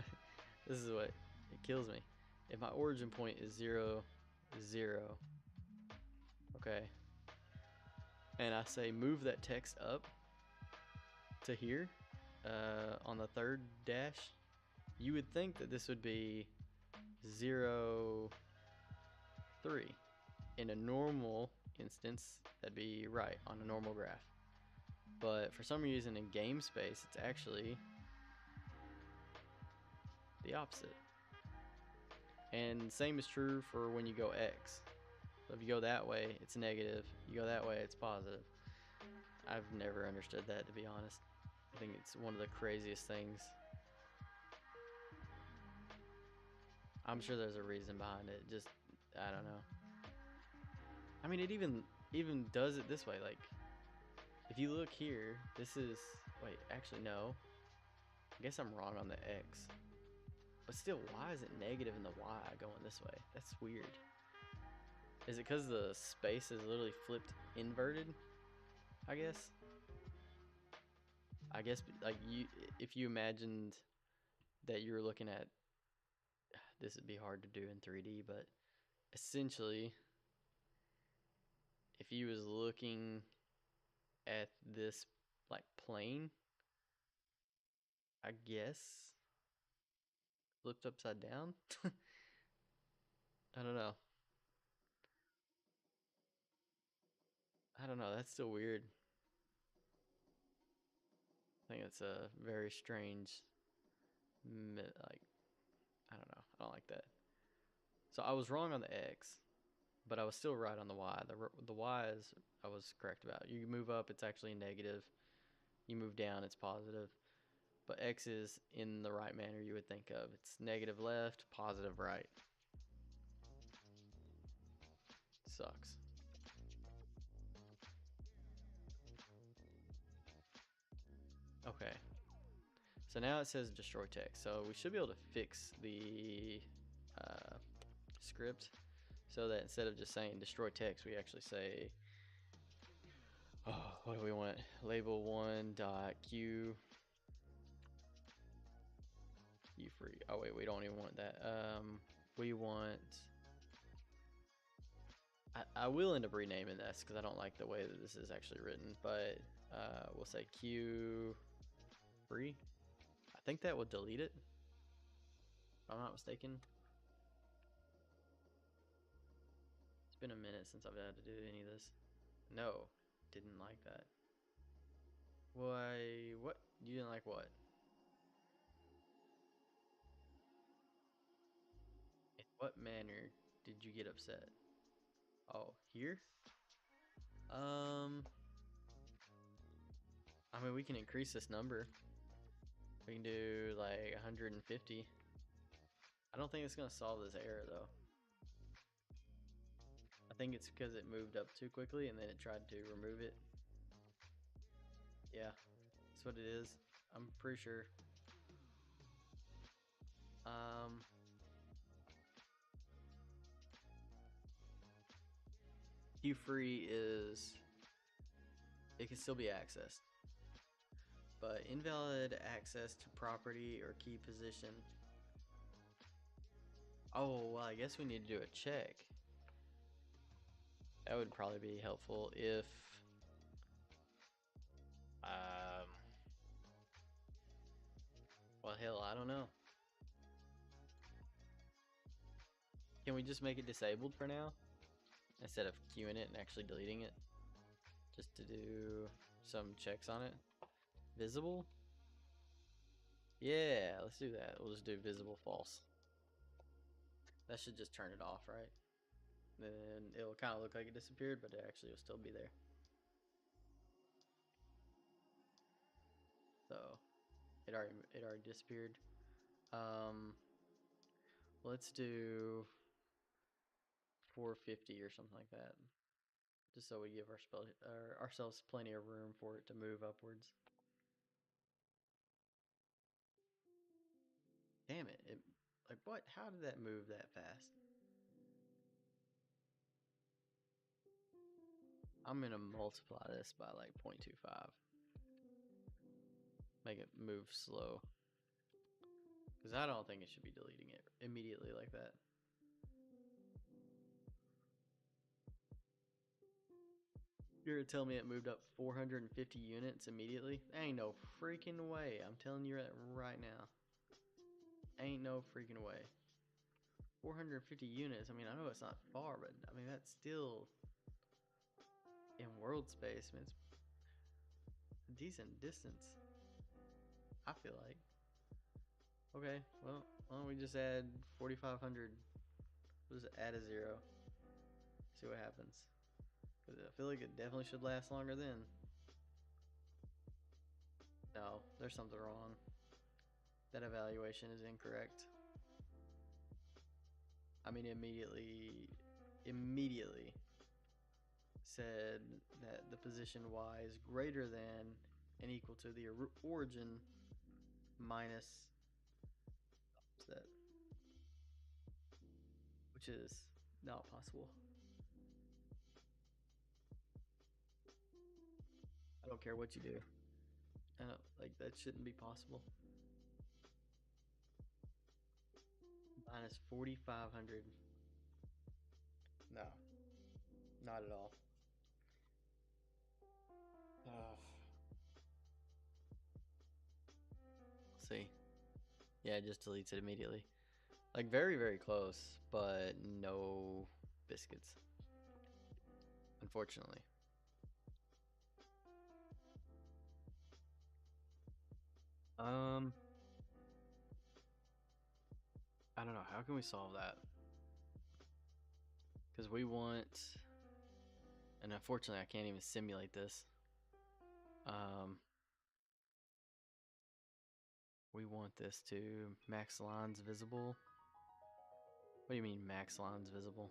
is what it kills me. If my origin point is 0, 0, okay, and I say move that text up to here on the third dash, you would think that this would be 0, 3. In a normal instance, that'd be right on a normal graph. But for some reason in game space, it's actually the opposite. And same is true for when you go X. So if you go that way, it's negative. You go that way, it's positive. I've never understood that, to be honest. I think it's one of the craziest things. I'm sure there's a reason behind it. Just, I don't know. I mean, it even does it this way. Like, if you look here, this is, wait, actually no. I guess I'm wrong on the X. But still, why is it negative in the Y going this way? That's weird. Is it because the space is literally flipped inverted? I guess. I guess like if you imagined that you were looking at this, would be hard to do in 3D, but essentially, if you was looking at this like plane, I guess flipped upside down. I don't know. I don't know. That's still weird. I think it's a very strange, like I don't know. I don't like that. So I was wrong on the X, but I was still right on the Y. The Y is I was correct about. You move up, it's actually negative. You move down, it's positive. But X is in the right manner you would think of. It's negative left, positive right. Sucks. Okay. So now it says destroy text. So we should be able to fix the uh, script so that instead of just saying destroy text, we actually say, oh, what do we want? Label one dot q free. Oh wait, we don't even want that. We want. I will end up renaming this because I don't like the way that this is actually written, but we'll say Q free. I think that will delete it, if I'm not mistaken. It's been a minute since I've had to do any of this. No, didn't like that. Why? What? You didn't like what? In what manner did you get upset? Oh, here? Um, I mean, we can increase this number. We can do like 150. I don't think it's gonna solve this error though. I think it's because it moved up too quickly and then it tried to remove it. Yeah, that's what it is. I'm pretty sure. Um, Q free is it can still be accessed, but invalid access to property or key position. Oh, well, I guess we need to do a check. That would probably be helpful if um well, hell, I don't know. Can we just make it disabled for now instead of queuing it and actually deleting it? Just to do some checks on it. Visible? Yeah, let's do that. We'll just do visible false. That should just turn it off, right? Then it'll kind of look like it disappeared, but it actually will still be there. So it already disappeared. Um, let's do 450 or something like that, just so we give ourselves plenty of room for it to move upwards. Damn it! It like what? How did that move that fast? I'm gonna multiply this by like 0.25. Make it move slow. Because I don't think it should be deleting it immediately like that. You're gonna tell me it moved up 450 units immediately? Ain't no freaking way. I'm telling you that right now. Ain't no freaking way. 450 units. I mean, I know it's not far, but I mean that's still in world space. I mean, it's a decent distance. I feel like. Okay, well, why don't we just add 4,500? We'll just add a zero. See what happens. Because I feel like it definitely should last longer then. No, there's something wrong. That evaluation is incorrect. I mean, immediately said that the position y is greater than and equal to the origin minus that, which is not possible. don't care what you do. Like that shouldn't be possible. Minus 4,500. No, not at all. See, yeah, it just deletes it immediately. Like very, very close, but no biscuits, unfortunately. Um, I don't know. How can we solve that? Because we want, and unfortunately, I can't even simulate this. Um, we want this to max lines visible. What do you mean max lines visible?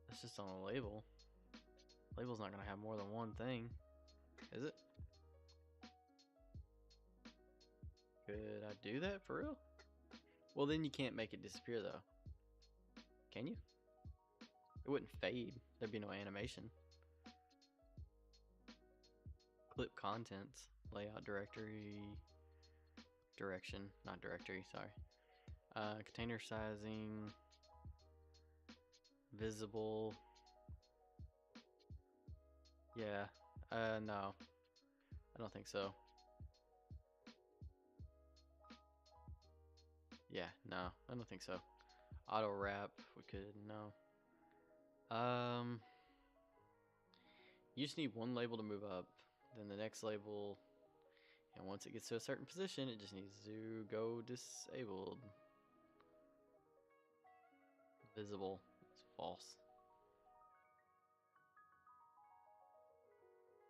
That's just on a label. Label's not gonna have more than one thing, is it? Could I do that for real? Well, then you can't make it disappear though. Can you? It wouldn't fade. There'd be no animation. Clip contents, layout directory, direction, not directory, sorry. Container sizing, visible. Yeah, no, I don't think so. Yeah, no, I don't think so. Auto wrap, we could, no. You just need one label to move up, then the next label, and once it gets to a certain position, it just needs to go disabled. Visible, it's false.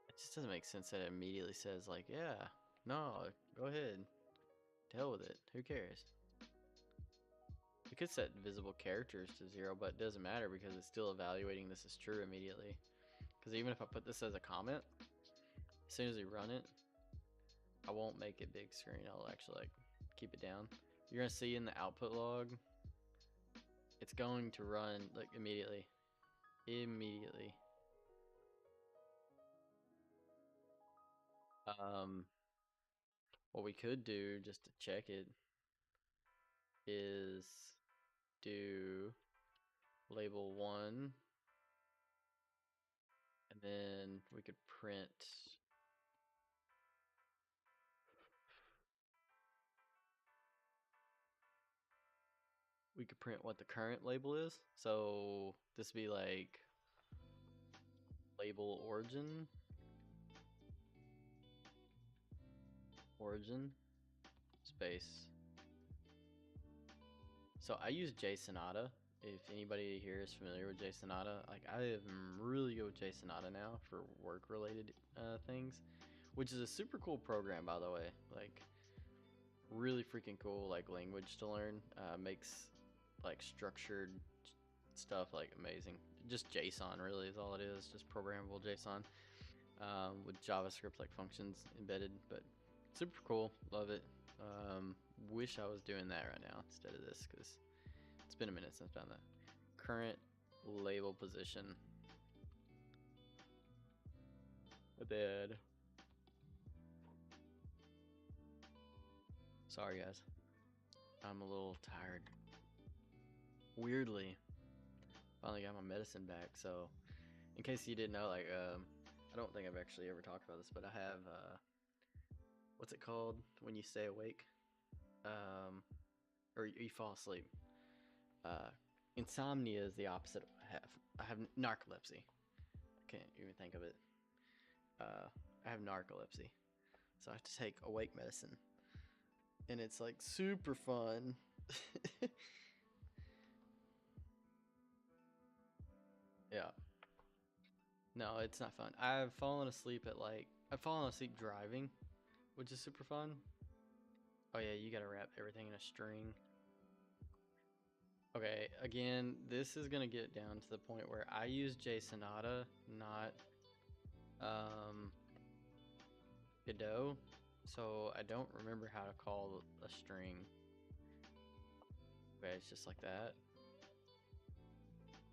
It just doesn't make sense that it immediately says like, yeah, no, go ahead. To hell with it. Who cares? We could set visible characters to 0, but it doesn't matter because it's still evaluating this as true immediately. Because even if I put this as a comment, as soon as we run it, I won't make it big screen. I'll actually like keep it down. You're gonna see in the output log, it's going to run like immediately. Immediately. What we could do just to check it is do label 1, and then we could print what the current label is. So this would be like label origin space. So I use JSonata. If anybody here is familiar with JSonata, like I am really good with JSonata now for work related things, which is a super cool program, by the way. Like really freaking cool, like language to learn. Makes like structured stuff like amazing. Just JSON really is all it is, just programmable JSON with JavaScript like functions embedded, but super cool, love it. Wish I was doing that right now instead of this because it's been a minute since I've done that. Current label position. Bad. Sorry guys, I'm a little tired. Weirdly, finally got my medicine back. So, in case you didn't know, like, I don't think I've actually ever talked about this, but I have what's it called when you stay awake, or you fall asleep? Uh, Insomnia is the opposite of I have. I have narcolepsy. I can't even think of it. I have narcolepsy, so I have to take awake medicine, and it's like super fun. Yeah. No, it's not fun. I've fallen asleep driving, which is super fun. Oh yeah, you gotta wrap everything in a string. Okay, again, this is gonna get down to the point where I use JSonata, not Godot, so I don't remember how to call a string. Okay, it's just like that.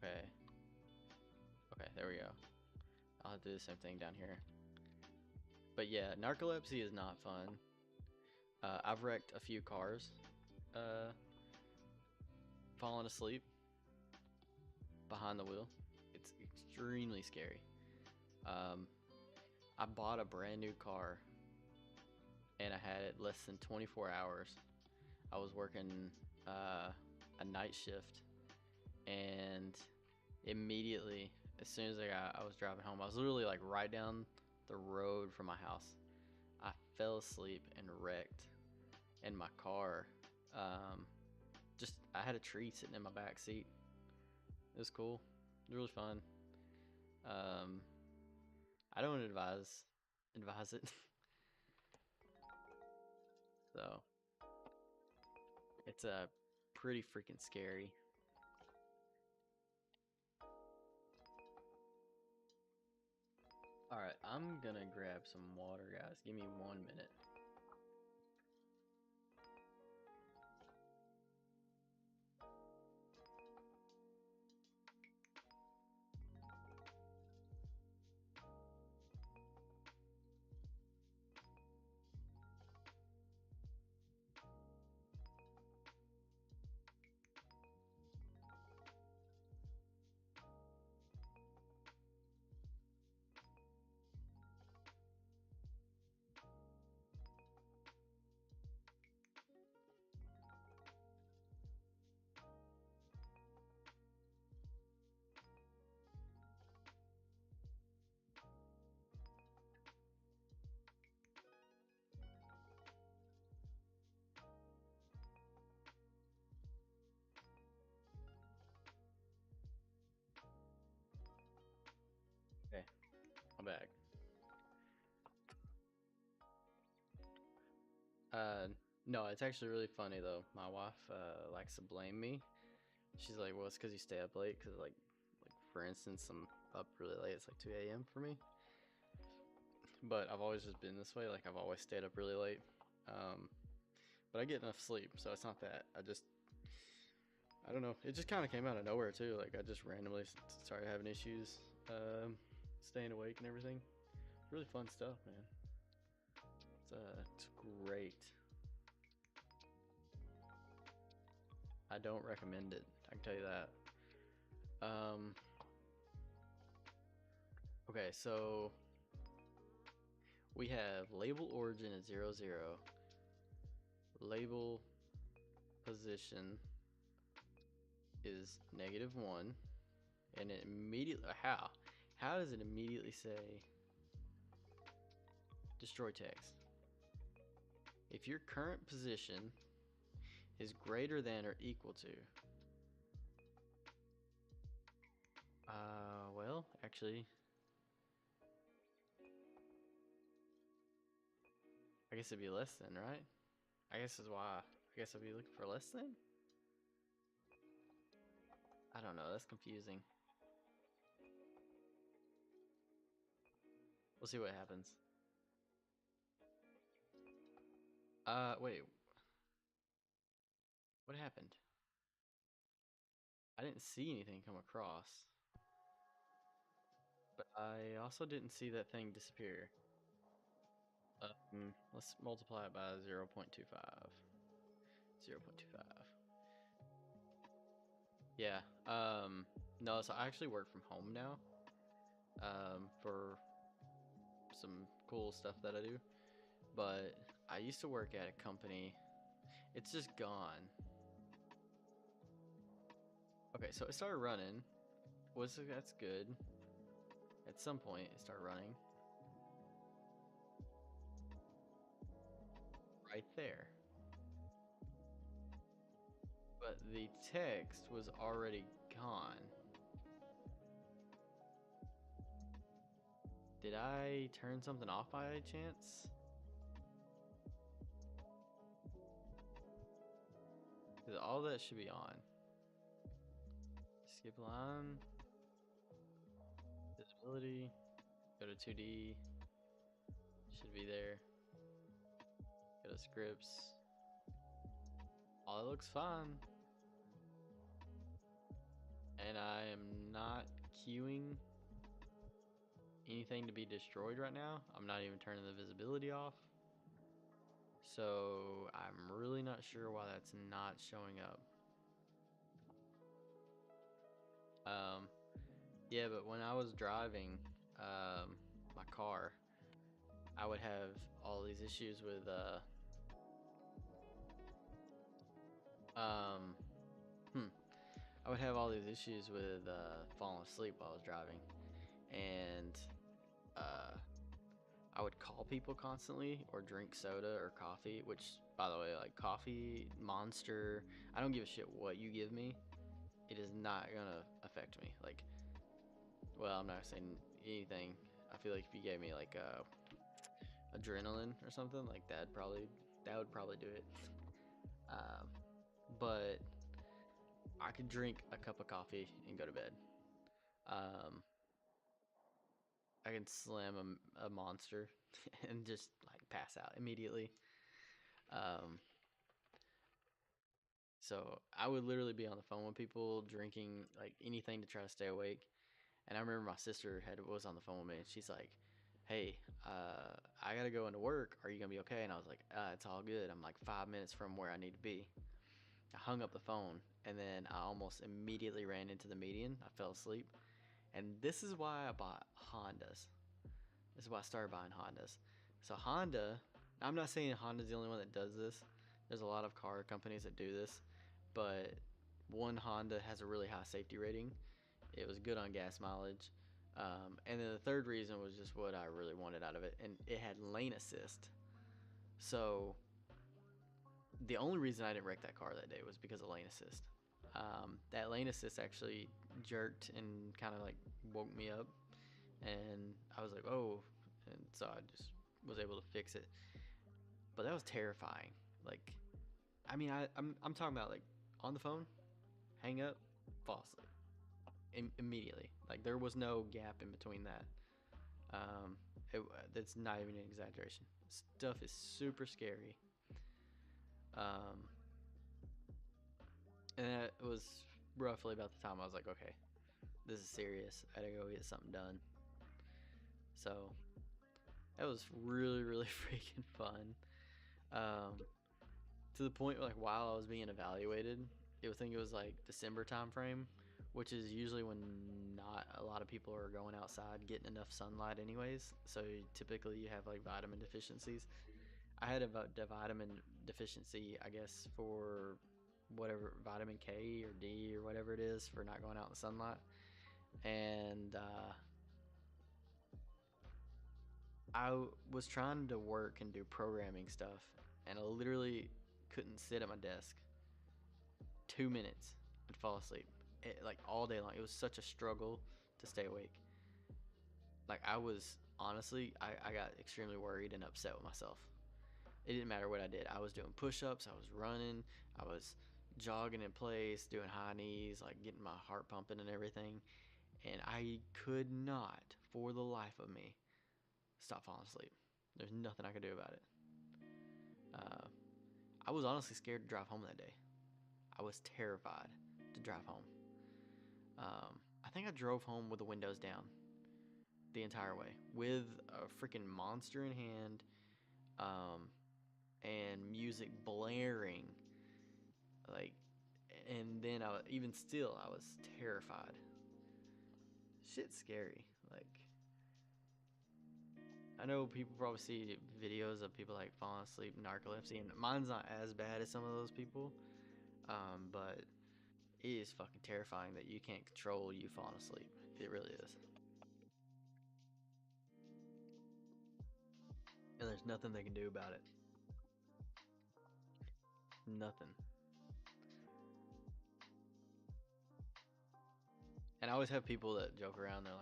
Okay. Okay, there we go. have to do the same thing down here. But yeah, narcolepsy is not fun. I've wrecked a few cars, uh, falling asleep behind the wheel. It's extremely scary. Um, I bought a brand new car and I had it less than 24 hours. I was working a night shift, and immediately, as soon as I was driving home, I was literally like right down the road from my house. I fell asleep and wrecked, and my car, um, just I had a tree sitting in my back seat. It was cool. It was really fun. Um, I don't advise it. So it's pretty freaking scary. All right, I'm gonna grab some water, guys. Give me 1 minute. Okay, I'm back. Uh, no, it's actually really funny though. My wife likes to blame me. She's like, "Well, it's because you stay up late." Because like for instance, I'm up really late. It's like 2 a.m. for me. But I've always just been this way. Like I've always stayed up really late. Um, but I get enough sleep, so it's not that. I don't know. It just kind of came out of nowhere too. Like I just randomly started having issues, staying awake and everything. Really fun stuff, man. It's great. I don't recommend it. I can tell you that. Okay, so we have label origin at 0, 0. Label position is -1, and it immediately how does it immediately say destroy text? If your current position is greater than or equal to, well, actually, I guess it'd be less than, right? I guess is why. I guess I'd be looking for less than. I don't know. That's confusing. We'll see what happens. Wait. What happened? I didn't see anything come across, but I also didn't see that thing disappear. Let's multiply it by 0.25. 0.25. Yeah. No, so I actually work from home now. For some cool stuff that I do. But I used to work at a company. It's just gone. Okay, so it started running. That's good. At some point, it started running. Right there. But the text was already gone. Did I turn something off by chance? Because all that should be on. Skip line. Visibility. Go to 2D. Should be there. Go to scripts. All looks fine. And I am not queuing anything to be destroyed right now. I'm not even turning the visibility off. So I'm really not sure why that's not showing up. Um, yeah, but when I was driving my car, I would have all these issues with um, hmm, I would have all these issues with falling asleep while I was driving, and uh, I would call people constantly or drink soda or coffee. Which, by the way, like coffee, Monster, I don't give a shit what you give me. It is not gonna affect me. Like, well, I'm not saying anything. I feel like if you gave me like adrenaline or something like that would probably do it. Um, but I could drink a cup of coffee and go to bed. Um, I can slam a monster and just like pass out immediately. Um, so I would literally be on the phone with people drinking like anything to try to stay awake. And I remember my sister was on the phone with me, and she's like, "Hey, I gotta go into work. Are you gonna be okay?" And I was like, "It's all good. I'm like 5 minutes from where I need to be." I hung up the phone, and then I almost immediately ran into the median. I fell asleep, and this is why I bought Hondas. This is why I started buying Hondas. So Honda, I'm not saying Honda's the only one that does this. There's a lot of car companies that do this, but one Honda has a really high safety rating. It was good on gas mileage. And then the third reason was just what I really wanted out of it, and it had lane assist. So the only reason I didn't wreck that car that day was because of lane assist. That lane assist actually jerked and kind of like woke me up, and I was like, oh, and so I just was able to fix it. But that was terrifying. Like, I mean, I'm talking about like on the phone, hang up, fall asleep immediately. Like there was no gap in between that. Um, it, that's not even an exaggeration. Stuff is super scary. Um, and that was roughly about the time I was like, okay, this is serious. I gotta go get something done. So that was really, really freaking fun. Um, to the point where, like while I was being evaluated, I think it was like December time frame, which is usually when not a lot of people are going outside getting enough sunlight anyways. So typically you have like vitamin deficiencies. I had a vitamin deficiency, I guess, for whatever vitamin K or D or whatever it is for not going out in the sunlight. And I was trying to work and do programming stuff, and I literally couldn't sit at my desk 2 minutes and fall asleep. Like all day long. It was such a struggle to stay awake. Like I was honestly, I got extremely worried and upset with myself. It didn't matter what I did. I was doing push-ups, I was running, I was jogging in place, doing high knees, like getting my heart pumping and everything. And I could not, for the life of me, stop falling asleep. There's nothing I could do about it. Uh, I was honestly scared to drive home that day. I was terrified to drive home. I think I drove home with the windows down the entire way with a freaking monster in hand, um, and music blaring. Like, and then even still, I was terrified. Shit's scary. Like, I know people probably see videos of people like falling asleep, narcolepsy, and mine's not as bad as some of those people. But it is fucking terrifying that you can't control you falling asleep. It really is. And there's nothing they can do about it. Nothing. And I always have people that joke around. They're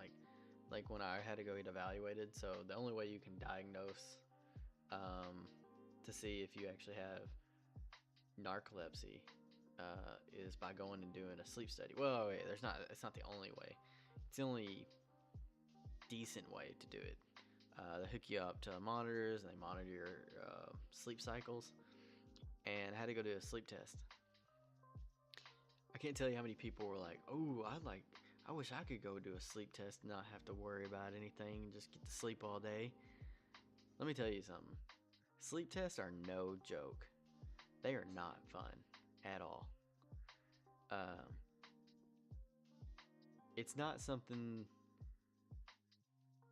like when I had to go get evaluated. So the only way you can diagnose um, to see if you actually have narcolepsy is by going and doing a sleep study. Well, wait, there's not. It's not the only way. It's the only decent way to do it. They hook you up to monitors and they monitor your sleep cycles. And I had to go do a sleep test. I can't tell you how many people were like, "Oh, I wish I could go do a sleep test and not have to worry about anything and just get to sleep all day. Let me tell you something. Sleep tests are no joke. They are not fun at all. Um, it's not something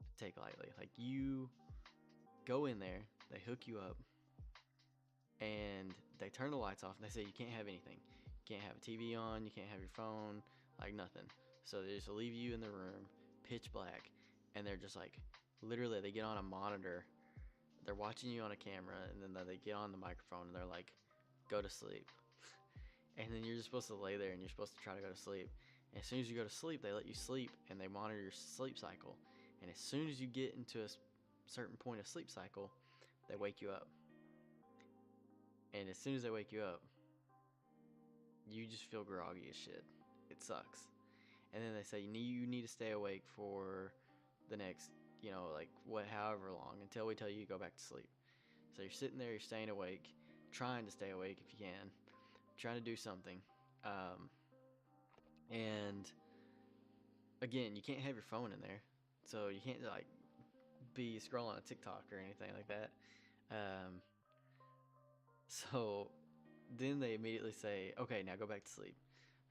to take lightly. Like, you go in there, they hook you up, and they turn the lights off, and they say you can't have anything. You can't have a TV on, you can't have your phone, like nothing. So they just leave you in the room, pitch black, and they're just like, literally, they get on a monitor, they're watching you on a camera, and then they get on the microphone, and they're like, go to sleep. And then you're just supposed to lay there, and you're supposed to try to go to sleep. And as soon as you go to sleep, they let you sleep, and they monitor your sleep cycle. And as soon as you get into a certain point of sleep cycle, they wake you up. And as soon as they wake you up, you just feel groggy as shit. It sucks. And then they say you need to stay awake for the next, like however long until we tell you to go back to sleep. So you're sitting there, you're staying awake, trying to stay awake if you can, trying to do something. And again, you can't have your phone in there, so you can't like be scrolling on TikTok or anything like that. Um, so then they immediately say, okay, now go back to sleep.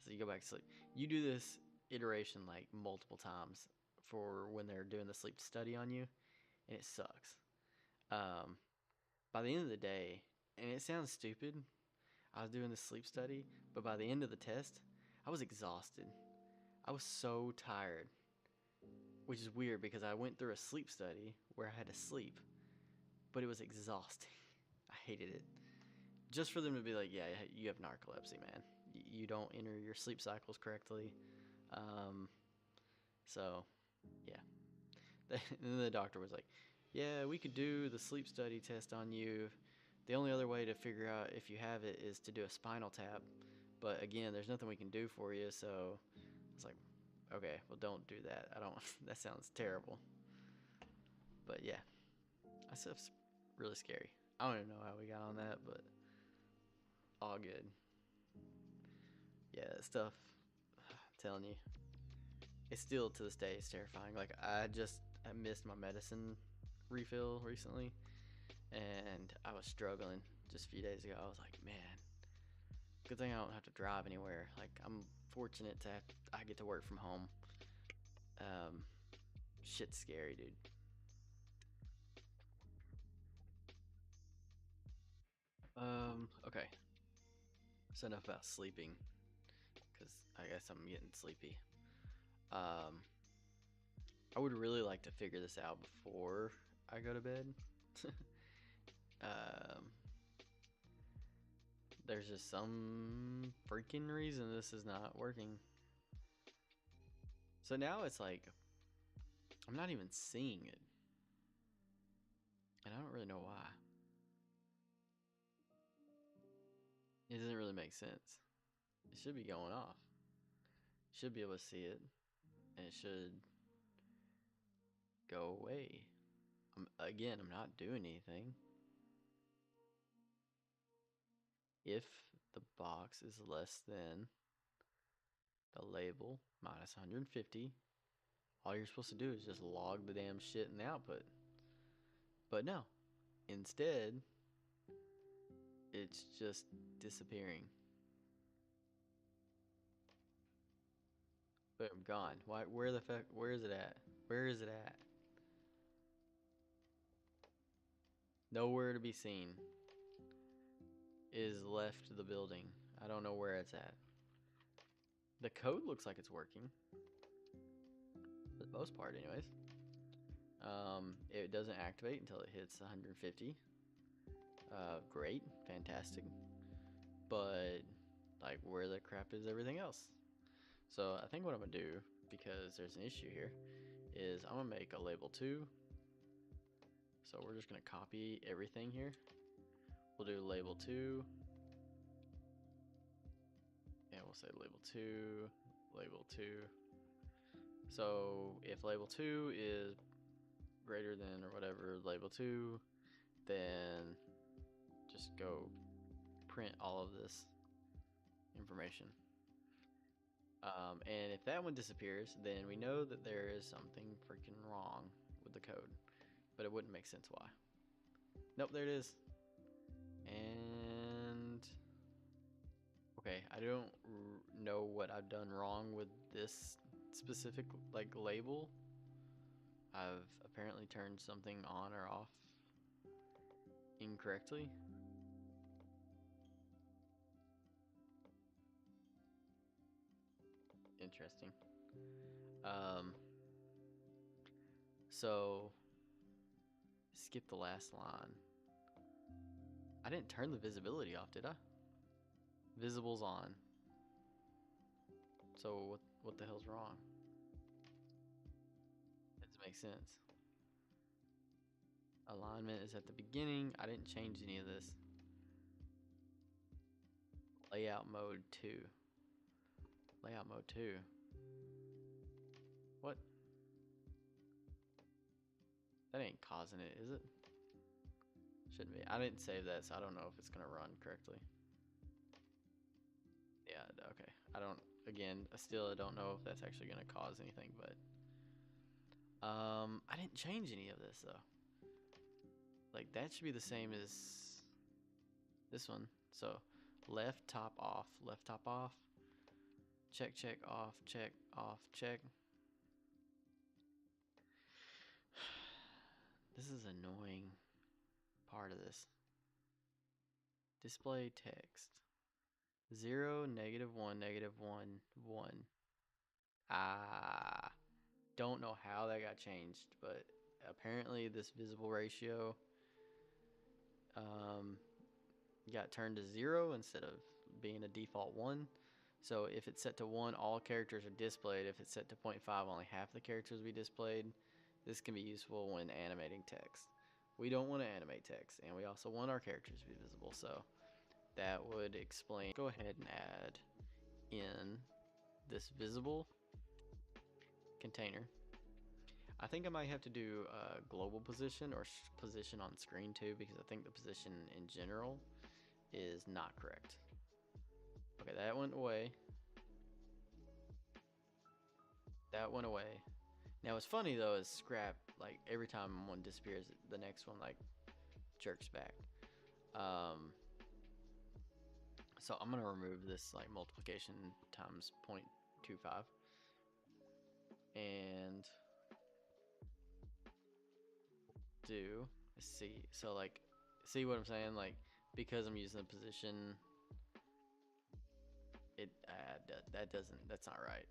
So you go back to sleep. You do this iteration like multiple times for when they're doing the sleep study on you, and it sucks. Um, by the end of the day, and it sounds stupid, I was doing this sleep study, but by the end of the test, I was exhausted. I was so tired, which is weird because I went through a sleep study where I had to sleep, but it was exhausting. I hated it. Just for them to be like, yeah, you have narcolepsy, man. You don't enter your sleep cycles correctly. Um, so, yeah. And then the doctor was like, yeah, we could do the sleep study test on you. The only other way to figure out if you have it is to do a spinal tap. But again, there's nothing we can do for you. So I was like, okay, well, don't do that. I don't, that sounds terrible. But yeah, that stuff's really scary. I don't even know how we got on that, but all good. Yeah, that stuff, I'm telling you, it's still to this day, it's terrifying. Like, I missed my medicine refill recently, and I was struggling just a few days ago. I was like, man, good thing I don't have to drive anywhere. Like, I'm fortunate I get to work from home. Um, Shit's scary, dude. Okay. So enough about sleeping, because I guess I'm getting sleepy. Um, I would really like to figure this out before I go to bed. um, there's just some freaking reason this is not working. So now it's like I'm not even seeing it, and I don't really know why. It doesn't really make sense. It should be going off. You should be able to see it, and it should go away. I'm not doing anything. If the box is less than the label minus 150, all you're supposed to do is just log the damn shit in the output. But no, instead, it's just disappearing. Boom, gone. Why? Where the fuck? Where is it at? Where is it at? Nowhere to be seen. Is left the building. I don't know where it's at. The code looks like it's working. For the most part, anyways. It doesn't activate until it hits 150. Great, fantastic. But, like, where the crap is everything else? So I think what I'm gonna do, because there's an issue here, is I'm gonna make a label 2. So we're just gonna copy everything here. We'll do label 2. And we'll say label 2, label 2. So if label 2 is greater than or whatever label 2, then just go print all of this information. And if that one disappears, then we know that there is something freaking wrong with the code. But it wouldn't make sense why. Nope, there it is. And okay, I don't know what I've done wrong with this specific like label. I've apparently turned something on or off incorrectly. Interesting. Um, so skip the last line. I didn't turn the visibility off, did I? Visible's on. So what the hell's wrong? That doesn't make sense. Alignment is at the beginning. I didn't change any of this. Layout mode 2. Layout mode 2. What? That ain't causing it, is it? Shouldn't be. I didn't save that, so I don't know if it's gonna run correctly. Yeah, okay. Again, I still don't know if that's actually gonna cause anything, but I didn't change any of this though. Like that should be the same as this one. So left top off, left top off, check, check, off, check, off, check. This is annoying part of this. Display text. 0, -1, -1, 1. Ah, don't know how that got changed, but apparently this visible ratio got turned to 0 instead of being a default 1. So if it's set to 1, all characters are displayed. If it's set to 0.5, only half the characters will be displayed. This can be useful when animating text. We don't want to animate text, and we also want our characters to be visible, so that would explain. Go ahead and add in this visible container. I think I might have to do a global position or position on screen too, because I think the position in general is not correct. Okay, that went away. That went away. Now what's funny though is scrap, like every time one disappears, the next one like jerks back. So I'm gonna remove this like multiplication times 0.25 and do see. So like, see what I'm saying? Like because I'm using the position, that's not right.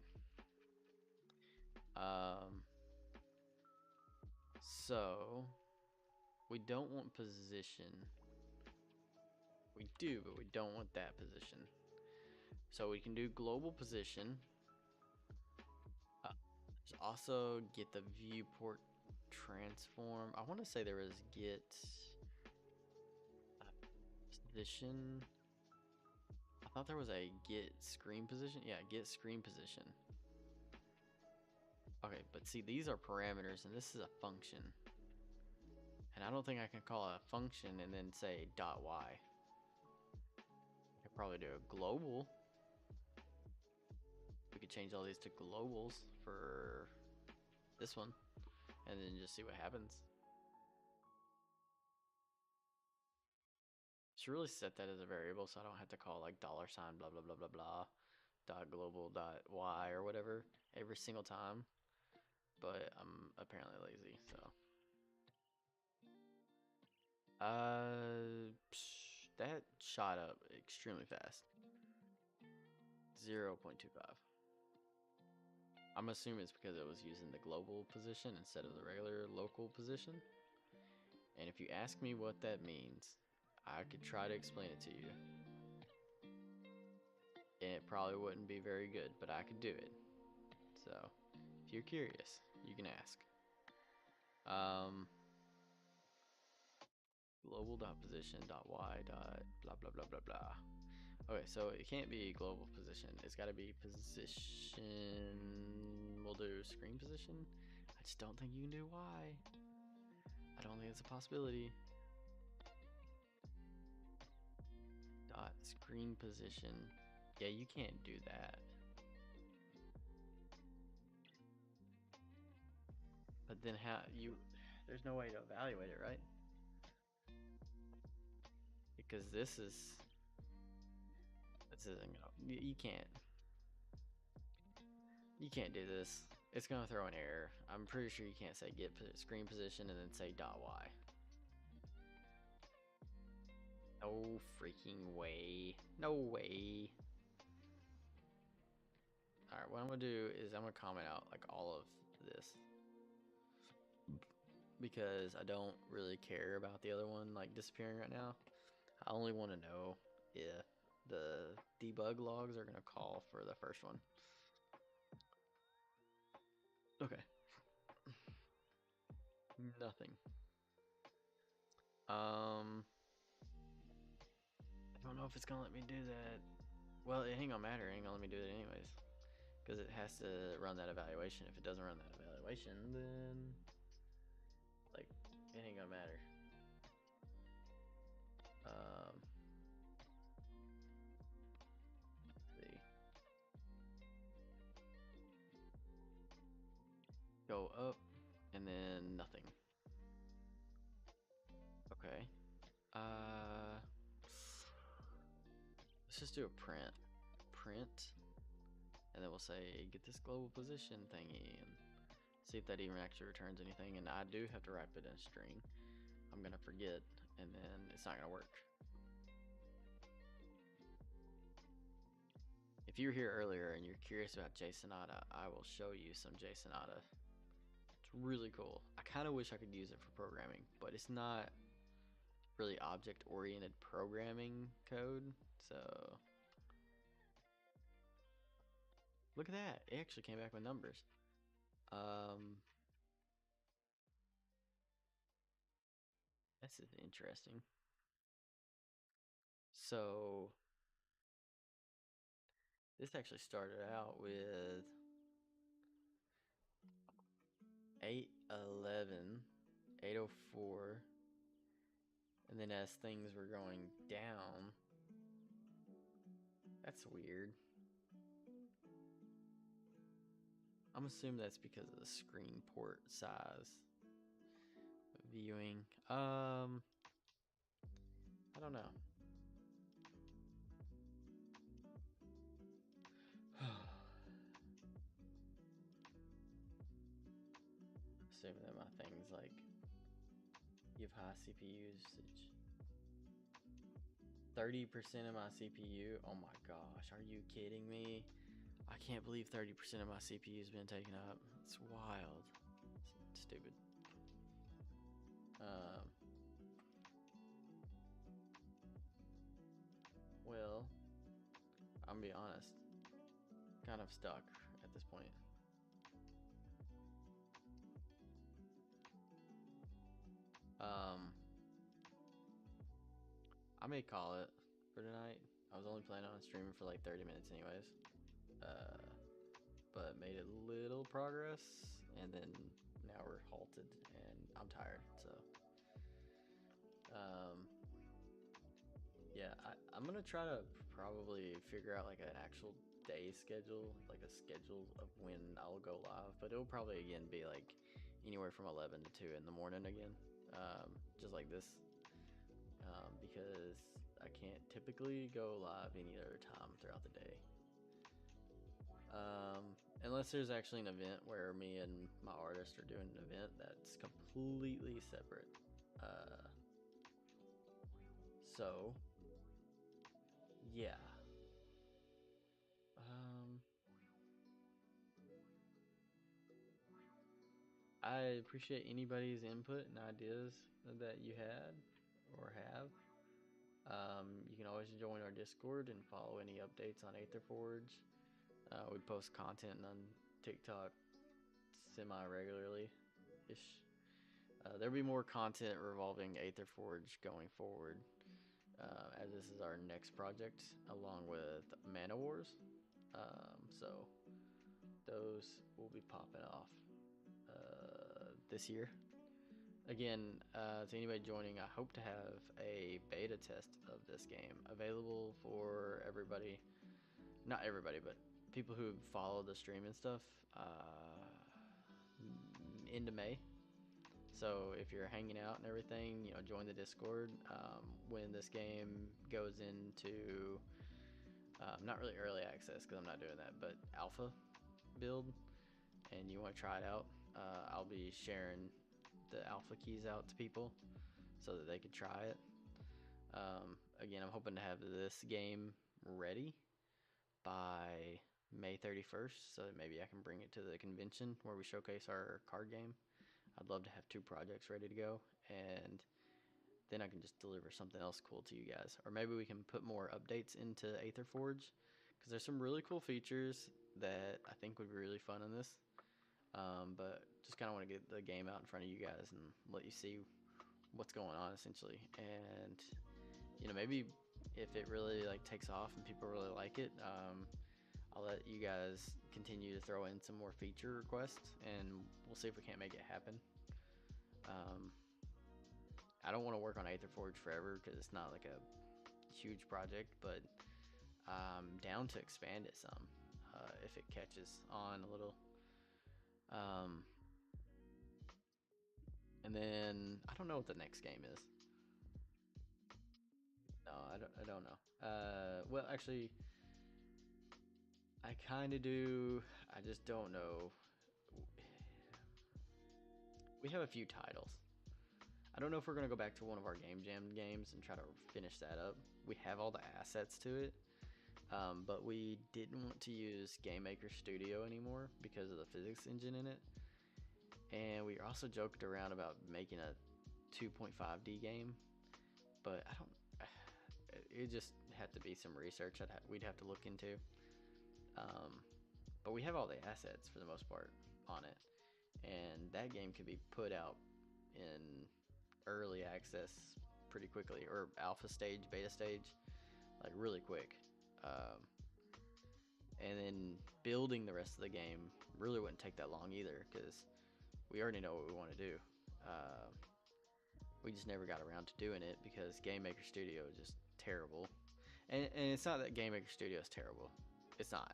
So we don't want position. We do, but we don't want that position. So we can do global position. There's also get the viewport transform. I want to say there was get position. I thought there was a get screen position. Yeah, get screen position. Okay, but see, these are parameters, and this is a function. And I don't think I can call a function and then say .y. I could probably do a global. We could change all these to globals for this one, and then just see what happens. Should really set that as a variable so I don't have to call like $, blah blah blah blah blah dot global dot y or whatever every single time. But I'm apparently lazy, so that shot up extremely fast. 0.25. I'm assuming it's because it was using the global position instead of the regular local position. And if you ask me what that means, I could try to explain it to you. And it probably wouldn't be very good, but I could do it. So, if you're curious, you can ask. Global.position.y. Blah blah blah blah blah. Okay, so it can't be global position. It's got to be position. We'll do screen position. I just don't think you can do Y. I don't think it's a possibility. Dot screen position. Yeah, you can't do that. then how you? There's no way to evaluate it, right? Because this isn't gonna. You can't do this. It's gonna throw an error. I'm pretty sure you can't say get screen position and then say .y. No freaking way. No way. Alright, what I'm gonna do is I'm gonna comment out like all of this, because I don't really care about the other one like disappearing right now. I only want to know if the debug logs are gonna call for the first one. Okay. Nothing. I don't know if it's gonna let me do that. Well, it ain't gonna matter. It ain't gonna let me do it anyways, because it has to run that evaluation. If it doesn't run that evaluation, then like it ain't gonna matter. See. Go up, and then nothing. Okay. Let's just do a print. Print, and then we'll say get this global position thingy, and see if that even actually returns anything. And I do have to wrap it in a string. I'm gonna forget, and then it's not gonna work. If you were here earlier and you're curious about JSONata, I will show you some JSONata. It's really cool. I kind of wish I could use it for programming, but it's not really object-oriented programming code. So look at that. It actually came back with numbers. This is interesting. So this actually started out with 811, 804, and then as things were going down, that's weird. I'm assuming that's because of the screen port size. Viewing. I don't know. Assuming that my things like give high CPU usage. 30% of my CPU? Oh my gosh, are you kidding me? I can't believe 30% of my CPU has been taken up. It's wild. It's stupid. Well, I'm gonna be honest. Kind of stuck at this point. I may call it for tonight. I was only planning on streaming for like 30 minutes anyways. But made a little progress, and then now we're halted, and I'm tired, so. Yeah, I'm gonna try to probably figure out like an actual day schedule, like a schedule of when I'll go live, but it'll probably again be like anywhere from 11 to 2 in the morning again, just like this, because I can't typically go live any other time throughout the day. Unless there's actually an event where me and my artist are doing an event that's completely separate. So, yeah. I appreciate anybody's input and ideas that you had or have. You can always join our Discord and follow any updates on Aetherforge. We post content on TikTok semi-regularly ish. There'll be more content revolving Aetherforge going forward, as this is our next project along with Mana Wars. So those will be popping off this year. Again, to anybody joining, I hope to have a beta test of this game available for everybody. Not everybody, but people who follow the stream and stuff into May. So if you're hanging out and everything, join the Discord. When this game goes into not really early access because I'm not doing that, but alpha build, and you want to try it out, I'll be sharing the alpha keys out to people so that they could try it. Again, I'm hoping to have this game ready by May 31st, so that maybe I can bring it to the convention where we showcase our card game. I'd love to have 2 projects ready to go, and then I can just deliver something else cool to you guys. Or maybe we can put more updates into Aetherforge, because there's some really cool features that I think would be really fun in this. But just kind of want to get the game out in front of you guys and let you see what's going on, essentially. And maybe if it really like takes off and people really like it, I'll let you guys continue to throw in some more feature requests, and we'll see if we can't make it happen. I don't want to work on Aetherforge forever because it's not like a huge project, but I'm down to expand it some if it catches on a little. And then I don't know what the next game is. No, I don't know. Well, actually, I kind of do. I just don't know. We have a few titles. I don't know if we're gonna go back to one of our Game Jam games and try to finish that up. We have all the assets to it, but we didn't want to use Game Maker Studio anymore because of the physics engine in it. And we also joked around about making a 2.5D game, but I don't. It just had to be some research we'd have to look into. But we have all the assets for the most part on it, and that game can be put out in early access pretty quickly, or alpha stage, beta stage, like really quick. And then building the rest of the game really wouldn't take that long either, because we already know what we want to do. We just never got around to doing it because Game Maker Studio is just terrible. And it's not that Game Maker Studio is terrible. It's not.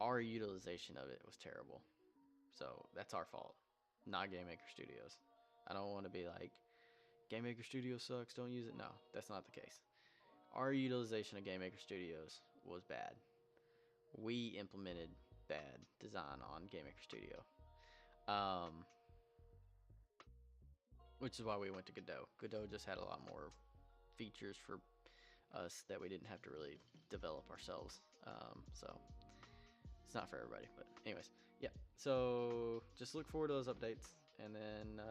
Our utilization of it was terrible. So that's our fault, not Game Maker Studios. I don't want to be like, Game Maker Studio sucks, don't use it. No, that's not the case. Our utilization of Game Maker Studios was bad. We implemented bad design on Game Maker Studio. Which is why we went to Godot. Godot just had a lot more features for us that we didn't have to really develop ourselves. So it's not for everybody, but anyways, yeah. So just look forward to those updates, and then